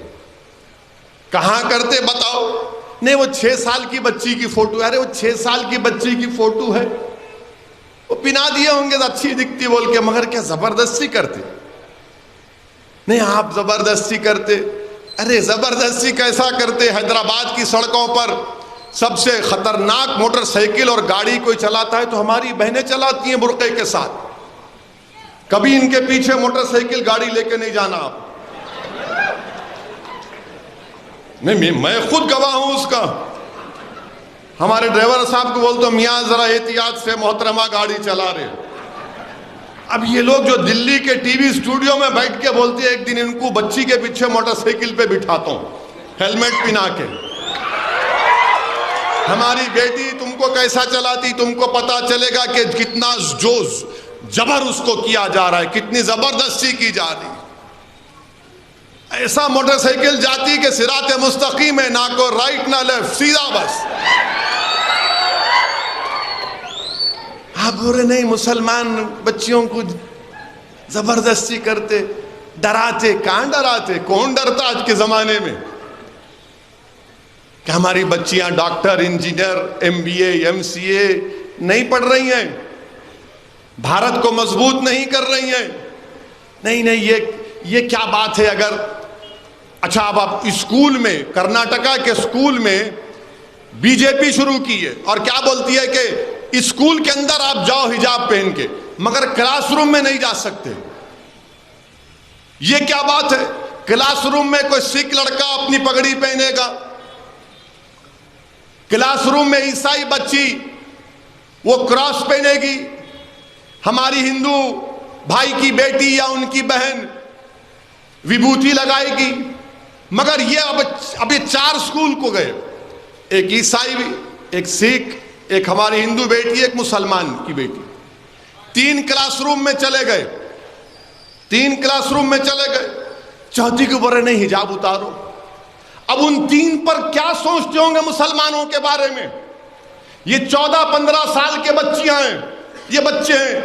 کہاں کرتے بتاؤ؟ نہیں، وہ 6 سال کی بچی کی فوٹو ہے، ارے وہ 6 سال کی بچی کی فوٹو ہے، وہ پہنا دیے ہوں گے تو اچھی دکھتی بول کے، مگر کیا زبردستی کرتے؟ نہیں، آپ زبردستی کرتے۔ ارے زبردستی کیسا کرتے؟ حیدرآباد کی سڑکوں پر سب سے خطرناک موٹر سائیکل اور گاڑی کوئی چلاتا ہے تو ہماری بہنیں چلاتی ہیں برقعے کے ساتھ۔ کبھی ان کے پیچھے موٹر سائیکل گاڑی لے کے نہیں جانا آپ۔ نہیں، میں خود گواہ ہوں اس کا۔ ہمارے ڈرائیور صاحب کو بولتا ہوں، میاں ذرا احتیاط سے، محترمہ گاڑی چلا رہے۔ اب یہ لوگ جو دلی کے ٹی وی اسٹوڈیو میں بیٹھ کے بولتے ہیں، ایک دن ان کو بچی کے پیچھے موٹر سائیکل پہ بٹھاتا ہوں ہیلمٹ پہنا کے، ہماری بیٹی تم کو کیسا چلاتی، تم کو پتا چلے گا کہ کتنا جو جبر اس کو کیا جا رہا ہے، کتنی زبردستی کی جا رہی ہے۔ ایسا موٹر سائیکل جاتی کہ صراط مستقیم ہے، نہ کو رائٹ نہ لیفٹ، سیدھا بس۔ آپ بول رہے نہیں، مسلمان بچیوں کو زبردستی کرتے، ڈراتے۔ کہاں ڈراتے؟ کون ڈرتا آج کے زمانے میں؟ کہ ہماری بچیاں ڈاکٹر، انجینئر، MBA MCA نہیں پڑھ رہی ہیں، بھارت کو مضبوط نہیں کر رہی ہیں۔ نہیں، یہ کیا بات ہے؟ اگر اچھا، اب آپ اسکول میں، کرناٹکا کے اسکول میں BJP شروع کی ہے اور کیا بولتی ہے کہ اسکول کے اندر آپ جاؤ حجاب پہن کے، مگر کلاس روم میں نہیں جا سکتے۔ یہ کیا بات ہے؟ کلاس روم میں کوئی سکھ لڑکا اپنی پگڑی پہنے گا، کلاس روم میں عیسائی بچی وہ کراس پہنے گی، ہماری ہندو بھائی کی بیٹی یا ان کی بہن وبھوتی لگائے گی۔ مگر یہ اب 4 اسکول کو گئے، ایک عیسائی بھی، ایک سکھ، ایک ہماری ہندو بیٹی، ایک مسلمان کی بیٹی، 3 کلاس روم میں چلے گئے، 3 کلاس روم میں چلے گئے، چوتھی کے بارے نہیں حجاب اتارو۔ اب ان 3 پر کیا سوچتے ہوں گے مسلمانوں کے بارے میں؟ یہ 14-15 سال کے بچیاں ہیں، یہ بچے ہیں،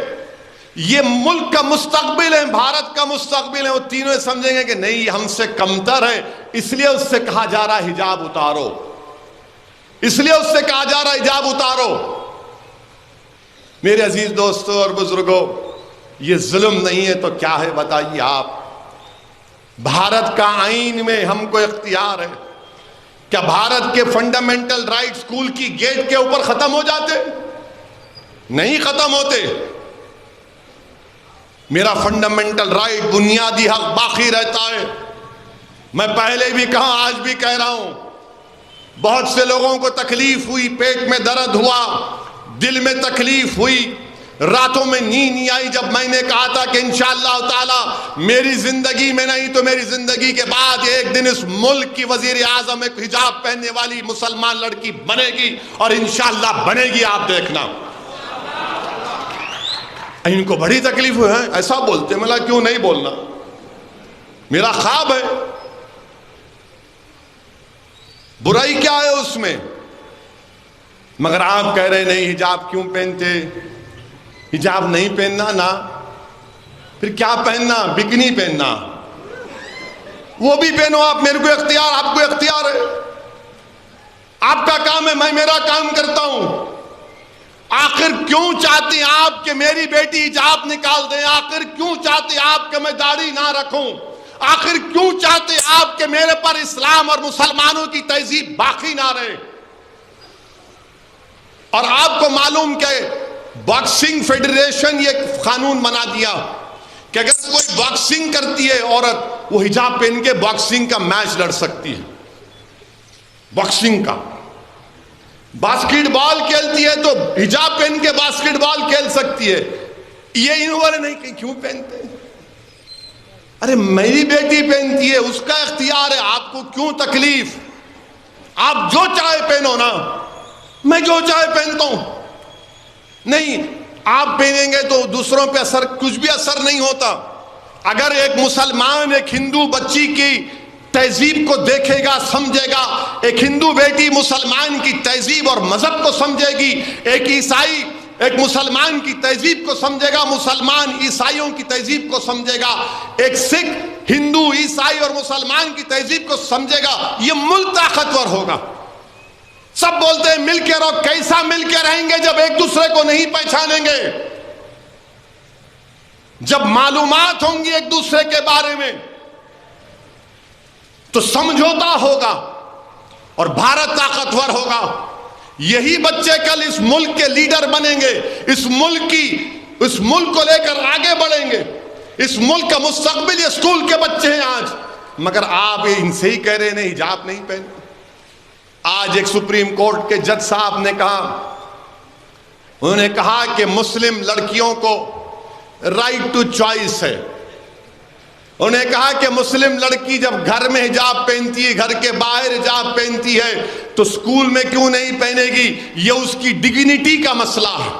یہ ملک کا مستقبل ہے، بھارت کا مستقبل ہے۔ وہ تینوں سمجھیں گے کہ نہیں یہ ہم سے کمتر ہے، اس لیے اس سے کہا جا رہا ہے حجاب اتارو، اس لیے اس سے کہا جا رہا ہے حجاب اتارو۔ میرے عزیز دوستوں اور بزرگوں، یہ ظلم نہیں ہے تو کیا ہے بتائیے آپ؟ بھارت کا آئین میں ہم کو اختیار ہے، کیا بھارت کے فنڈامنٹل رائٹ اسکول کی گیٹ کے اوپر ختم ہو جاتے؟ نہیں ختم ہوتے۔ میرا فنڈامنٹل رائٹ، بنیادی حق باقی رہتا ہے۔ میں پہلے بھی کہا، آج بھی کہہ رہا ہوں، بہت سے لوگوں کو تکلیف ہوئی، پیٹ میں درد ہوا، دل میں تکلیف ہوئی، راتوں میں نیند نہیں آئی جب میں نے کہا تھا کہ انشاءاللہ تعالی میری زندگی میں نہیں تو میری زندگی کے بعد ایک دن اس ملک کی وزیر اعظم ایک حجاب پہننے والی مسلمان لڑکی بنے گی، اور انشاءاللہ بنے گی، آپ دیکھنا۔ ان کو بڑی تکلیف ہوئی ہے، ایسا بولتے، ملا کیوں نہیں بولنا، میرا خواب ہے، برائی کیا ہے اس میں؟ مگر آپ کہہ رہے نہیں حجاب کیوں پہنتے، حجاب نہیں پہننا نا، پھر کیا پہننا؟ بکنی پہننا، وہ بھی پہنو آپ، میرے کو اختیار، آپ کو اختیار ہے، آپ کا کام ہے، میں میرا کام کرتا ہوں۔ آخر کیوں چاہتے ہیں آپ کہ میری بیٹی حجاب نکال دیں؟ آخر کیوں چاہتے ہیں آپ کہ میں داڑھی نہ رکھوں؟ آخر کیوں چاہتے ہیں آپ کہ میرے پر اسلام اور مسلمانوں کی تہذیب باقی نہ رہے؟ اور آپ کو معلوم کہ باکسنگ فیڈریشن یہ قانون بنا دیا کہ اگر کوئی باکسنگ کرتی ہے عورت، وہ حجاب پہن کے باکسنگ کا میچ لڑ سکتی ہے، باکسنگ کا۔ باسکٹ بال کھیلتی ہے تو حجاب پہن کے باسکٹ بال کھیل سکتی ہے۔ یہ انہوں نے نہیں کہ کیوں پہنتے؟ ارے میری بیٹی پہنتی ہے، اس کا اختیار ہے، آپ کو کیوں تکلیف؟ آپ جو چاہے پہنو نا، میں جو چاہے پہنتا ہوں۔ نہیں، آپ پہنیں گے تو دوسروں پہ اثر، کچھ بھی اثر نہیں ہوتا۔ اگر ایک مسلمان ایک ہندو بچی کی تہذیب کو دیکھے گا، سمجھے گا، ایک ہندو بیٹی مسلمان کی تہذیب اور مذہب کو سمجھے گی، ایک عیسائی ایک مسلمان کی تہذیب کو سمجھے گا، مسلمان عیسائیوں کی تہذیب کو سمجھے گا، ایک سکھ ہندو عیسائی اور مسلمان کی تہذیب کو سمجھے گا، یہ ملک طاقتور ہوگا۔ سب بولتے ہیں مل کے رہو، کیسا مل کے رہیں گے جب ایک دوسرے کو نہیں پہچانیں گے؟ جب معلومات ہوں گی ایک دوسرے کے بارے میں تو سمجھوتا ہوگا اور بھارت طاقتور ہوگا۔ یہی بچے کل اس ملک کے لیڈر بنیں گے، اس ملک کو لے کر آگے بڑھیں گے۔ اس ملک کا مستقبل یہ اسکول کے بچے ہیں آج، مگر آپ ان سے ہی کہہ رہے ہیں حجاب نہیں پہنتے۔ آج ایک سپریم کورٹ کے جج صاحب نے کہا، انہوں نے کہا کہ مسلم لڑکیوں کو رائٹ ٹو چوائس ہے۔ انہوں نے کہا کہ مسلم لڑکی جب گھر میں حجاب پہنتی ہے، گھر کے باہر حجاب پہنتی ہے، تو اسکول میں کیوں نہیں پہنے گی؟ یہ اس کی ڈگنیٹی کا مسئلہ ہے،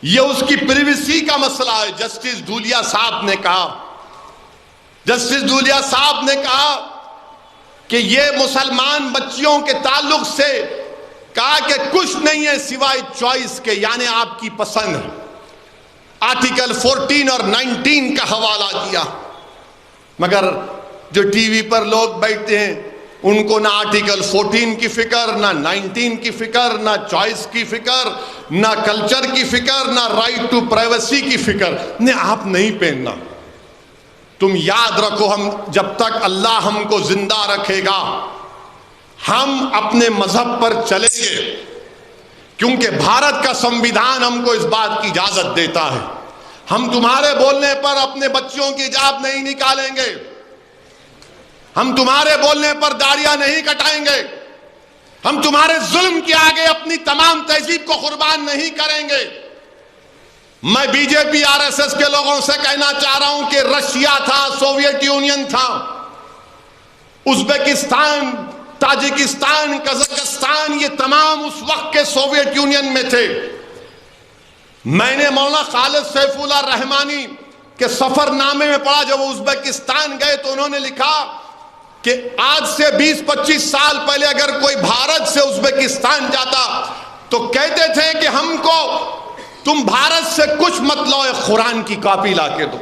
یہ اس کی پریویسی کا مسئلہ ہے۔ جسٹس دھولیا صاحب نے کہا، جسٹس دھولیا صاحب نے کہا کہ یہ مسلمان بچیوں کے تعلق سے کہا کہ کچھ نہیں ہے سوائے چوائس کے، یعنی آپ کی پسند ہے۔ آرٹیکل 14 اور 19 کا حوالہ دیا، مگر جو ٹی وی پر لوگ بیٹھتے ہیں ان کو نہ آرٹیکل 14 کی فکر، نہ 19 کی فکر، نہ چوائس کی فکر، نہ کلچر کی فکر، نہ رائٹ ٹو پرائیویسی کی فکر۔ نہیں، آپ نہیں پہننا۔ تم یاد رکھو، ہم جب تک اللہ ہم کو زندہ رکھے گا ہم اپنے مذہب پر چلیں گے، کیونکہ بھارت کا سنویدھان ہم کو اس بات کی اجازت دیتا ہے۔ ہم تمہارے بولنے پر اپنے بچوں کی حجاب نہیں نکالیں گے، ہم تمہارے بولنے پر داڑیاں نہیں کٹائیں گے، ہم تمہارے ظلم کے آگے اپنی تمام تہذیب کو قربان نہیں کریں گے۔ میں B J P R S S کے لوگوں سے کہنا چاہ رہا ہوں کہ رشیا تھا، سوویت یونین تھا، ازبکستان تاجکستان، قزاقستان، یہ تمام اس وقت کے سوویت یونین میں تھے۔ میں نے مولانا خالد سیف اللہ رحمانی کے سفر نامے میں پڑھا، جب وہ ازبکستان گئے تو انہوں نے لکھا کہ آج سے 20-25 سال پہلے اگر کوئی بھارت سے ازبکستان جاتا تو کہتے تھے کہ ہم کو تم بھارت سے کچھ مت لاؤ، ایک قرآن کی کاپی لا کے دو،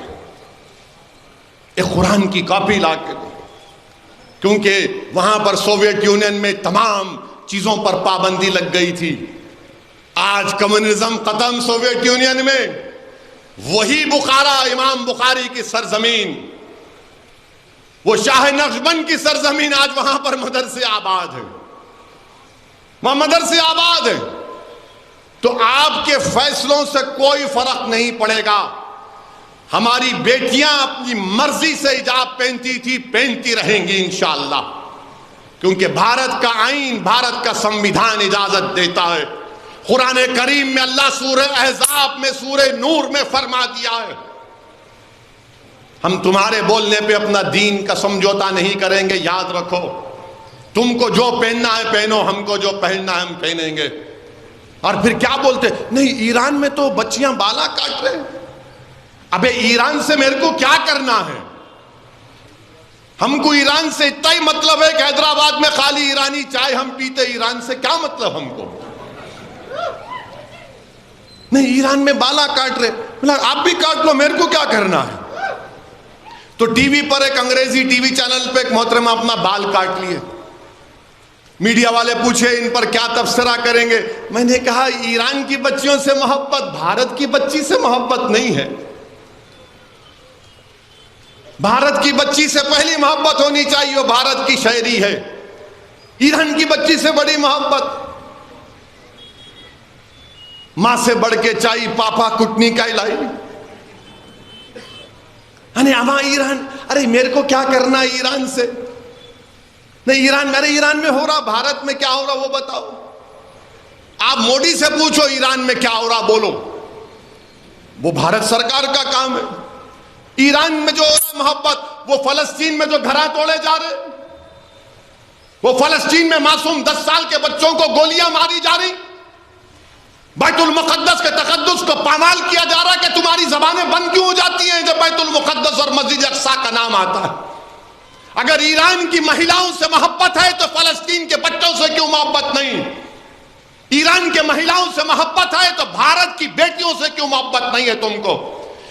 ایک قرآن کی کاپی لا کے دو، کیونکہ وہاں پر سوویت یونین میں تمام چیزوں پر پابندی لگ گئی تھی۔ آج کمیونزم ختم سوویت یونین میں، وہی بخارا، امام بخاری کی سرزمین، وہ شاہ نقشبند کی سرزمین، آج وہاں پر مدرسے آباد ہیں، وہاں مدرسے آباد ہیں۔ تو آپ کے فیصلوں سے کوئی فرق نہیں پڑے گا۔ ہماری بیٹیاں اپنی مرضی سے حجاب پہنتی تھی، پہنتی رہیں گی انشاءاللہ، کیونکہ بھارت کا آئین، بھارت کا سنویدھان اجازت دیتا ہے۔ قرآن کریم میں اللہ سورہ احزاب میں، سورہ نور میں فرما دیا ہے، ہم تمہارے بولنے پہ اپنا دین کا سمجھوتا نہیں کریں گے، یاد رکھو، تم کو جو پہننا ہے پہنو، ہم کو جو پہننا ہے ہم پہنیں گے۔ اور پھر کیا بولتے، نہیں ایران میں تو بچیاں بالا کاٹ رہے ہیں۔ ابے ایران سے میرے کو کیا کرنا ہے؟ ہم کو ایران سے اتنا ہی مطلب ہے کہ حیدرآباد میں خالی ایرانی چائے ہم پیتے، ایران سے کیا مطلب ہم کو؟ نہیں ایران میں بالا کاٹ رہے، آپ بھی کاٹ لو، میرے کو کیا کرنا ہے؟ تو ٹی وی پر ایک انگریزی ٹی وی چینل پہ ایک محترمہ اپنا بال کاٹ لیے، میڈیا والے پوچھے ان پر کیا تبصرہ کریں گے؟ میں نے کہا ایران کی بچیوں سے محبت بھارت کی بچی سے محبت نہیں ہے۔ بھارت کی بچی سے پہلی محبت ہونی چاہیے، وہ بھارت کی شہری ہے۔ ایران کی بچی سے بڑی محبت، ماں سے بڑھ کے چاہیے پاپا کٹنی کا لائی۔ اما ایران، ارے میرے کو کیا کرنا ہے ایران سے؟ نہیں ایران، میرے ایران میں ہو رہا، بھارت میں کیا ہو رہا وہ بتاؤ۔ آپ مودی سے پوچھو ایران میں کیا ہو رہا بولو، وہ بھارت سرکار کا کام ہے۔ ایران میں جو ہو رہا محبت، وہ فلسطین میں جو گھراں توڑے جا رہے، وہ فلسطین میں معصوم 10 سال کے بچوں کو گولیاں ماری جا رہی، بیت المقدس کے تقدس کو پامال کیا جا رہا کہ تمہاری زبانیں بند کیوں ہو جاتی ہیں جب بیت المقدس اور مسجد اقصی کا نام آتا ہے؟ اگر ایران کی مہیلاؤں سے محبت ہے تو فلسطین کے بچوں سے کیوں محبت نہیں؟ ایران کے مہیلاؤں سے محبت ہے تو بھارت کی بیٹیوں سے کیوں محبت نہیں ہے تم کو؟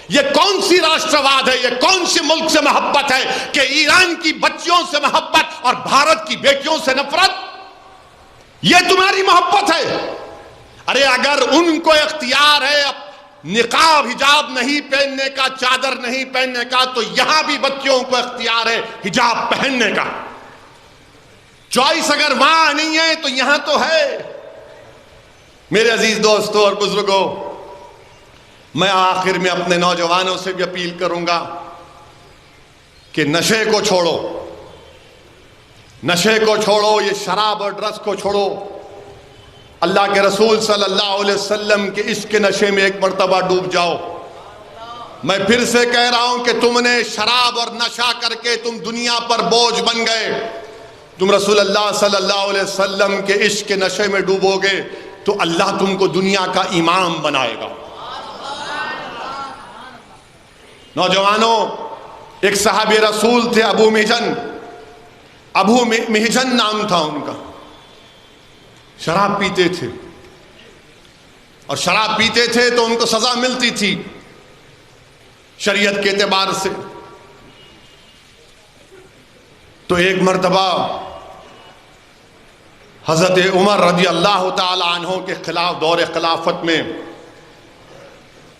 یہ کون سی راشٹرواد ہے، یہ کون سی ملک سے محبت ہے کہ ایران کی بچیوں سے محبت اور بھارت کی بیٹیوں سے نفرت؟ یہ تمہاری محبت ہے؟ ارے اگر ان کو اختیار ہے نقاب حجاب نہیں پہننے کا، چادر نہیں پہننے کا، تو یہاں بھی بچیوں کو اختیار ہے حجاب پہننے کا۔ چوائس اگر وہاں نہیں ہے تو یہاں تو ہے۔ میرے عزیز دوستوں اور بزرگوں، میں آخر میں اپنے نوجوانوں سے بھی اپیل کروں گا کہ نشے کو چھوڑو، نشے کو چھوڑو، یہ شراب اور ڈرگس کو چھوڑو۔ اللہ کے رسول صلی اللہ علیہ وسلم کے عشق کے نشے میں ایک مرتبہ ڈوب جاؤ۔ میں پھر سے کہہ رہا ہوں کہ تم نے شراب اور نشہ کر کے تم دنیا پر بوجھ بن گئے، تم رسول اللہ صلی اللہ علیہ وسلم کے عشق کے نشے میں ڈوبو گے تو اللہ تم کو دنیا کا امام بنائے گا۔ نوجوانوں، ایک صحابی رسول تھے ابو محجن نام تھا ان کا، شراب پیتے تھے، اور شراب پیتے تھے تو ان کو سزا ملتی تھی شریعت کے اعتبار سے۔ تو ایک مرتبہ حضرت عمر رضی اللہ تعالی عنہ کے خلاف دور خلافت میں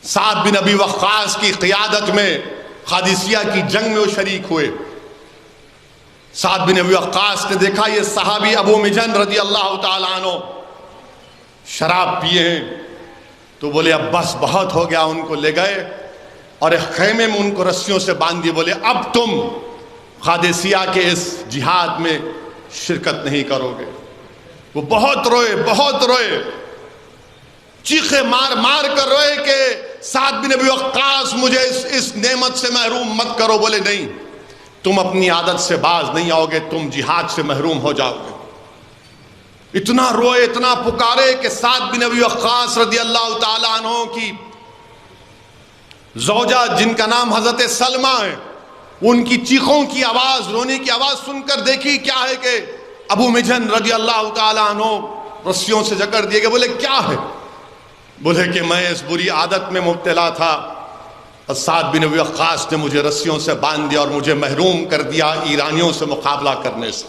سعد بن ابی وقاص کی قیادت میں قادسیہ کی جنگ میں وہ شریک ہوئے۔ سعد بن ابی وقاص نے دیکھا یہ صحابی ابو محجن رضی اللہ تعالی عنہ شراب پیے ہیں، تو بولے اب بس بہت ہو گیا، ان کو لے گئے اور ایک خیمے میں ان کو رسیوں سے باندھ دیے، بولے اب تم قادسیہ کے اس جہاد میں شرکت نہیں کرو گے۔ وہ بہت روئے، چیخے مار مار کر روئے کہ سعد بن ابی وقاص مجھے اس نعمت سے محروم مت کرو۔ بولے نہیں، تم اپنی عادت سے باز نہیں آؤ گے، تم جہاد سے محروم ہو جاؤ گے۔ اتنا روئے، اتنا پکارے کہ سعد بن ابی وقاص رضی اللہ تعالی عنہ کی زوجہ جن کا نام حضرت سلمہ ہے، ان کی چیخوں کی آواز، رونے کی آواز سن کر دیکھی کیا ہے کہ ابو مجن رضی اللہ تعالی عنہ رسیوں سے جکڑ دیے گئے۔ بولے کیا ہے؟ بولے کہ میں اس بری عادت میں مبتلا تھا اور سعد بن ابی وقاص نے مجھے رسیوں سے باندھ دیا اور مجھے محروم کر دیا ایرانیوں سے مقابلہ کرنے سے۔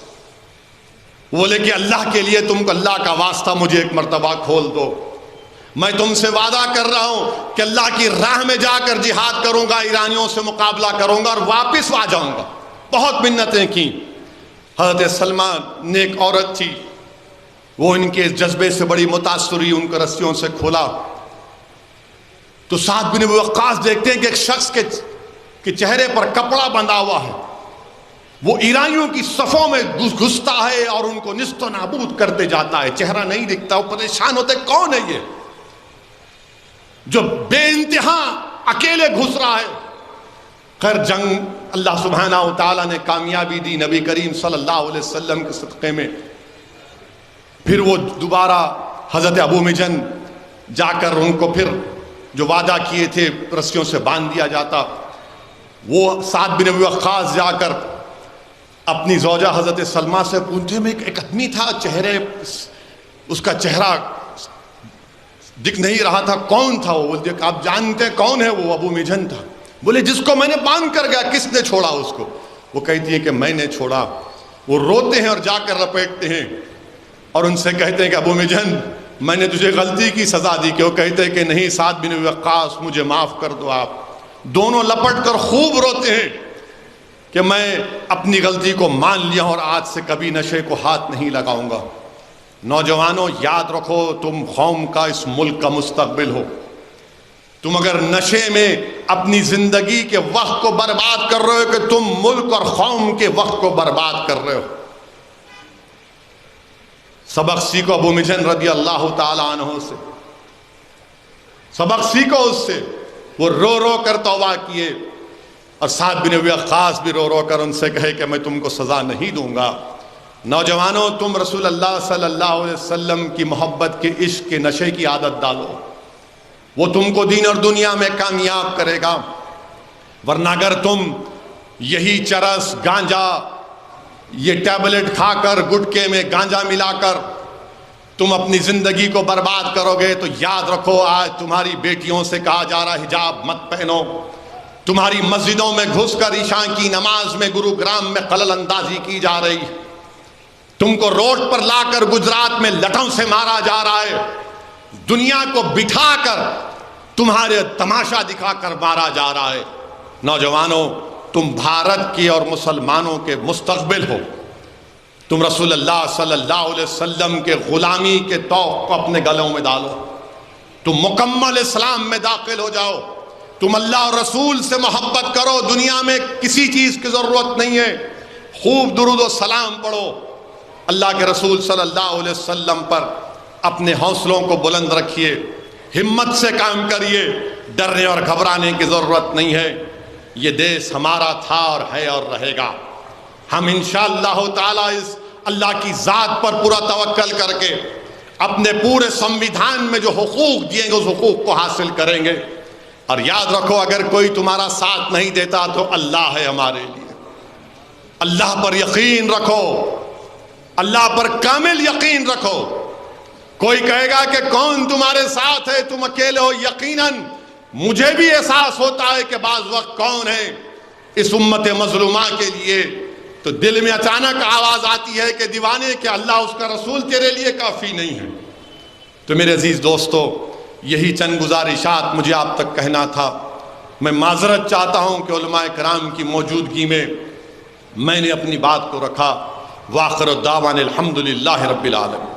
بولے کہ اللہ کے لیے تم کو اللہ کا واسطہ مجھے ایک مرتبہ کھول دو، میں تم سے وعدہ کر رہا ہوں کہ اللہ کی راہ میں جا کر جہاد کروں گا، ایرانیوں سے مقابلہ کروں گا اور واپس آ جاؤں گا۔ بہت منتیں کی۔ حضرت سلمہ نیک عورت تھی، وہ ان کے جذبے سے بڑی متاثر ہوئی، ان کو رسیوں سے کھولا تو سعد بن ابی وقاص دیکھتے ہیں کہ ایک شخص کے چہرے پر کپڑا بندھا ہوا ہے، وہ ایرانیوں کی صفوں میں گھستا ہے اور ان کو نیست و نابود کرتے جاتا ہے، چہرہ نہیں دکھتا۔ وہ پریشان ہوتے کون ہے یہ جو بے انتہا اکیلے گھس رہا ہے؟ خیر جنگ اللہ سبحانہ و تعالیٰ نے کامیابی دی نبی کریم صلی اللہ علیہ وسلم کے صدقے میں۔ پھر وہ دوبارہ حضرت ابو مجن جا کر ان کو پھر جو وعدہ کیے تھے رسیوں سے باندھ دیا جاتا۔ وہ سعد بن ابی وقاص جا کر اپنی زوجہ حضرت سلمہ سے پوچھتے میں ایک آدمی تھا، چہرے اس کا چہرہ دکھ نہیں رہا تھا، کون تھا وہ؟ بولتے کہ آپ جانتے کون ہے وہ؟ ابو مجن تھا۔ بولے جس کو میں نے باندھ کر گیا، کس نے چھوڑا اس کو؟ وہ کہتی ہے کہ میں نے چھوڑا۔ وہ روتے ہیں اور جا کر لپیٹتے ہیں اور ان سے کہتے ہیں کہ ابو مجن میں نے تجھے غلطی کی سزا دی کہ؟ وہ کہتے ہیں کہ نہیں سعد بن ابی وقاص مجھے معاف کر دو آپ۔ دونوں لپٹ کر خوب روتے ہیں کہ میں اپنی غلطی کو مان لیا اور آج سے کبھی نشے کو ہاتھ نہیں لگاؤں گا۔ نوجوانوں یاد رکھو تم قوم کا، اس ملک کا مستقبل ہو۔ تم اگر نشے میں اپنی زندگی کے وقت کو برباد کر رہے ہو کہ تم ملک اور قوم کے وقت کو برباد کر رہے ہو۔ سبق سیکھو ابو مجن رضی اللہ تعالی عنہ سے، سبق سیکھو اس سے۔ وہ رو رو کر توبہ کیے اور سعد بن ابی وقاص بھی رو رو کر ان سے کہے کہ میں تم کو سزا نہیں دوں گا۔ نوجوانوں تم رسول اللہ صلی اللہ علیہ وسلم کی محبت کے، عشق کے نشے کی عادت ڈالو، وہ تم کو دین اور دنیا میں کامیاب کرے گا۔ ورنہ اگر تم یہی چرس، گانجا، یہ ٹیبلٹ کھا کر، گٹکے میں گانجا ملا کر تم اپنی زندگی کو برباد کرو گے تو یاد رکھو آج تمہاری بیٹیوں سے کہا جا رہا حجاب مت پہنو، تمہاری مسجدوں میں گھس کر عشاء کی نماز میں گروگرام میں خلل اندازی کی جا رہی، تم کو روڈ پر لا کر گجرات میں لٹوں سے مارا جا رہا ہے، دنیا کو بٹھا کر تمہارے تماشا دکھا کر مارا جا رہا ہے۔ نوجوانوں تم بھارت کے اور مسلمانوں کے مستقبل ہو، تم رسول اللہ صلی اللہ علیہ وسلم کے غلامی کے طوق کو اپنے گلوں میں ڈالو، تم مکمل اسلام میں داخل ہو جاؤ، تم اللہ اور رسول سے محبت کرو، دنیا میں کسی چیز کی ضرورت نہیں ہے، خوب درود و سلام پڑھو، اللہ کے رسول صلی اللہ علیہ وسلم پر اپنے حوصلوں کو بلند رکھیے، ہمت سے کام کریے، ڈرنے اور گھبرانے کی ضرورت نہیں ہے۔ یہ دیش ہمارا تھا اور ہے اور رہے گا۔ ہم انشاءاللہ تعالی اس اللہ کی ذات پر پورا توکل کر کے اپنے پورے سنویدھان میں جو حقوق دیے گے اس حقوق کو حاصل کریں گے۔ اور یاد رکھو اگر کوئی تمہارا ساتھ نہیں دیتا تو اللہ ہے ہمارے لیے۔ اللہ پر یقین رکھو، اللہ پر کامل یقین رکھو۔ کوئی کہے گا کہ کون تمہارے ساتھ ہے، تم اکیلے ہو، یقیناً مجھے بھی احساس ہوتا ہے کہ بعض وقت کون ہے اس امت مظلومہ کے لیے، تو دل میں اچانک آواز آتی ہے کہ دیوانے کہ اللہ اس کا رسول تیرے لیے کافی نہیں ہے۔ تو میرے عزیز دوستو یہی چند گزارشات مجھے آپ تک کہنا تھا۔ میں معذرت چاہتا ہوں کہ علماء کرام کی موجودگی میں میں نے اپنی بات کو رکھا۔ وآخر الدعوانا الحمدللہ رب العالمین۔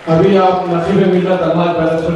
ابھی آپ نقیب ملت اللہ پیدا سے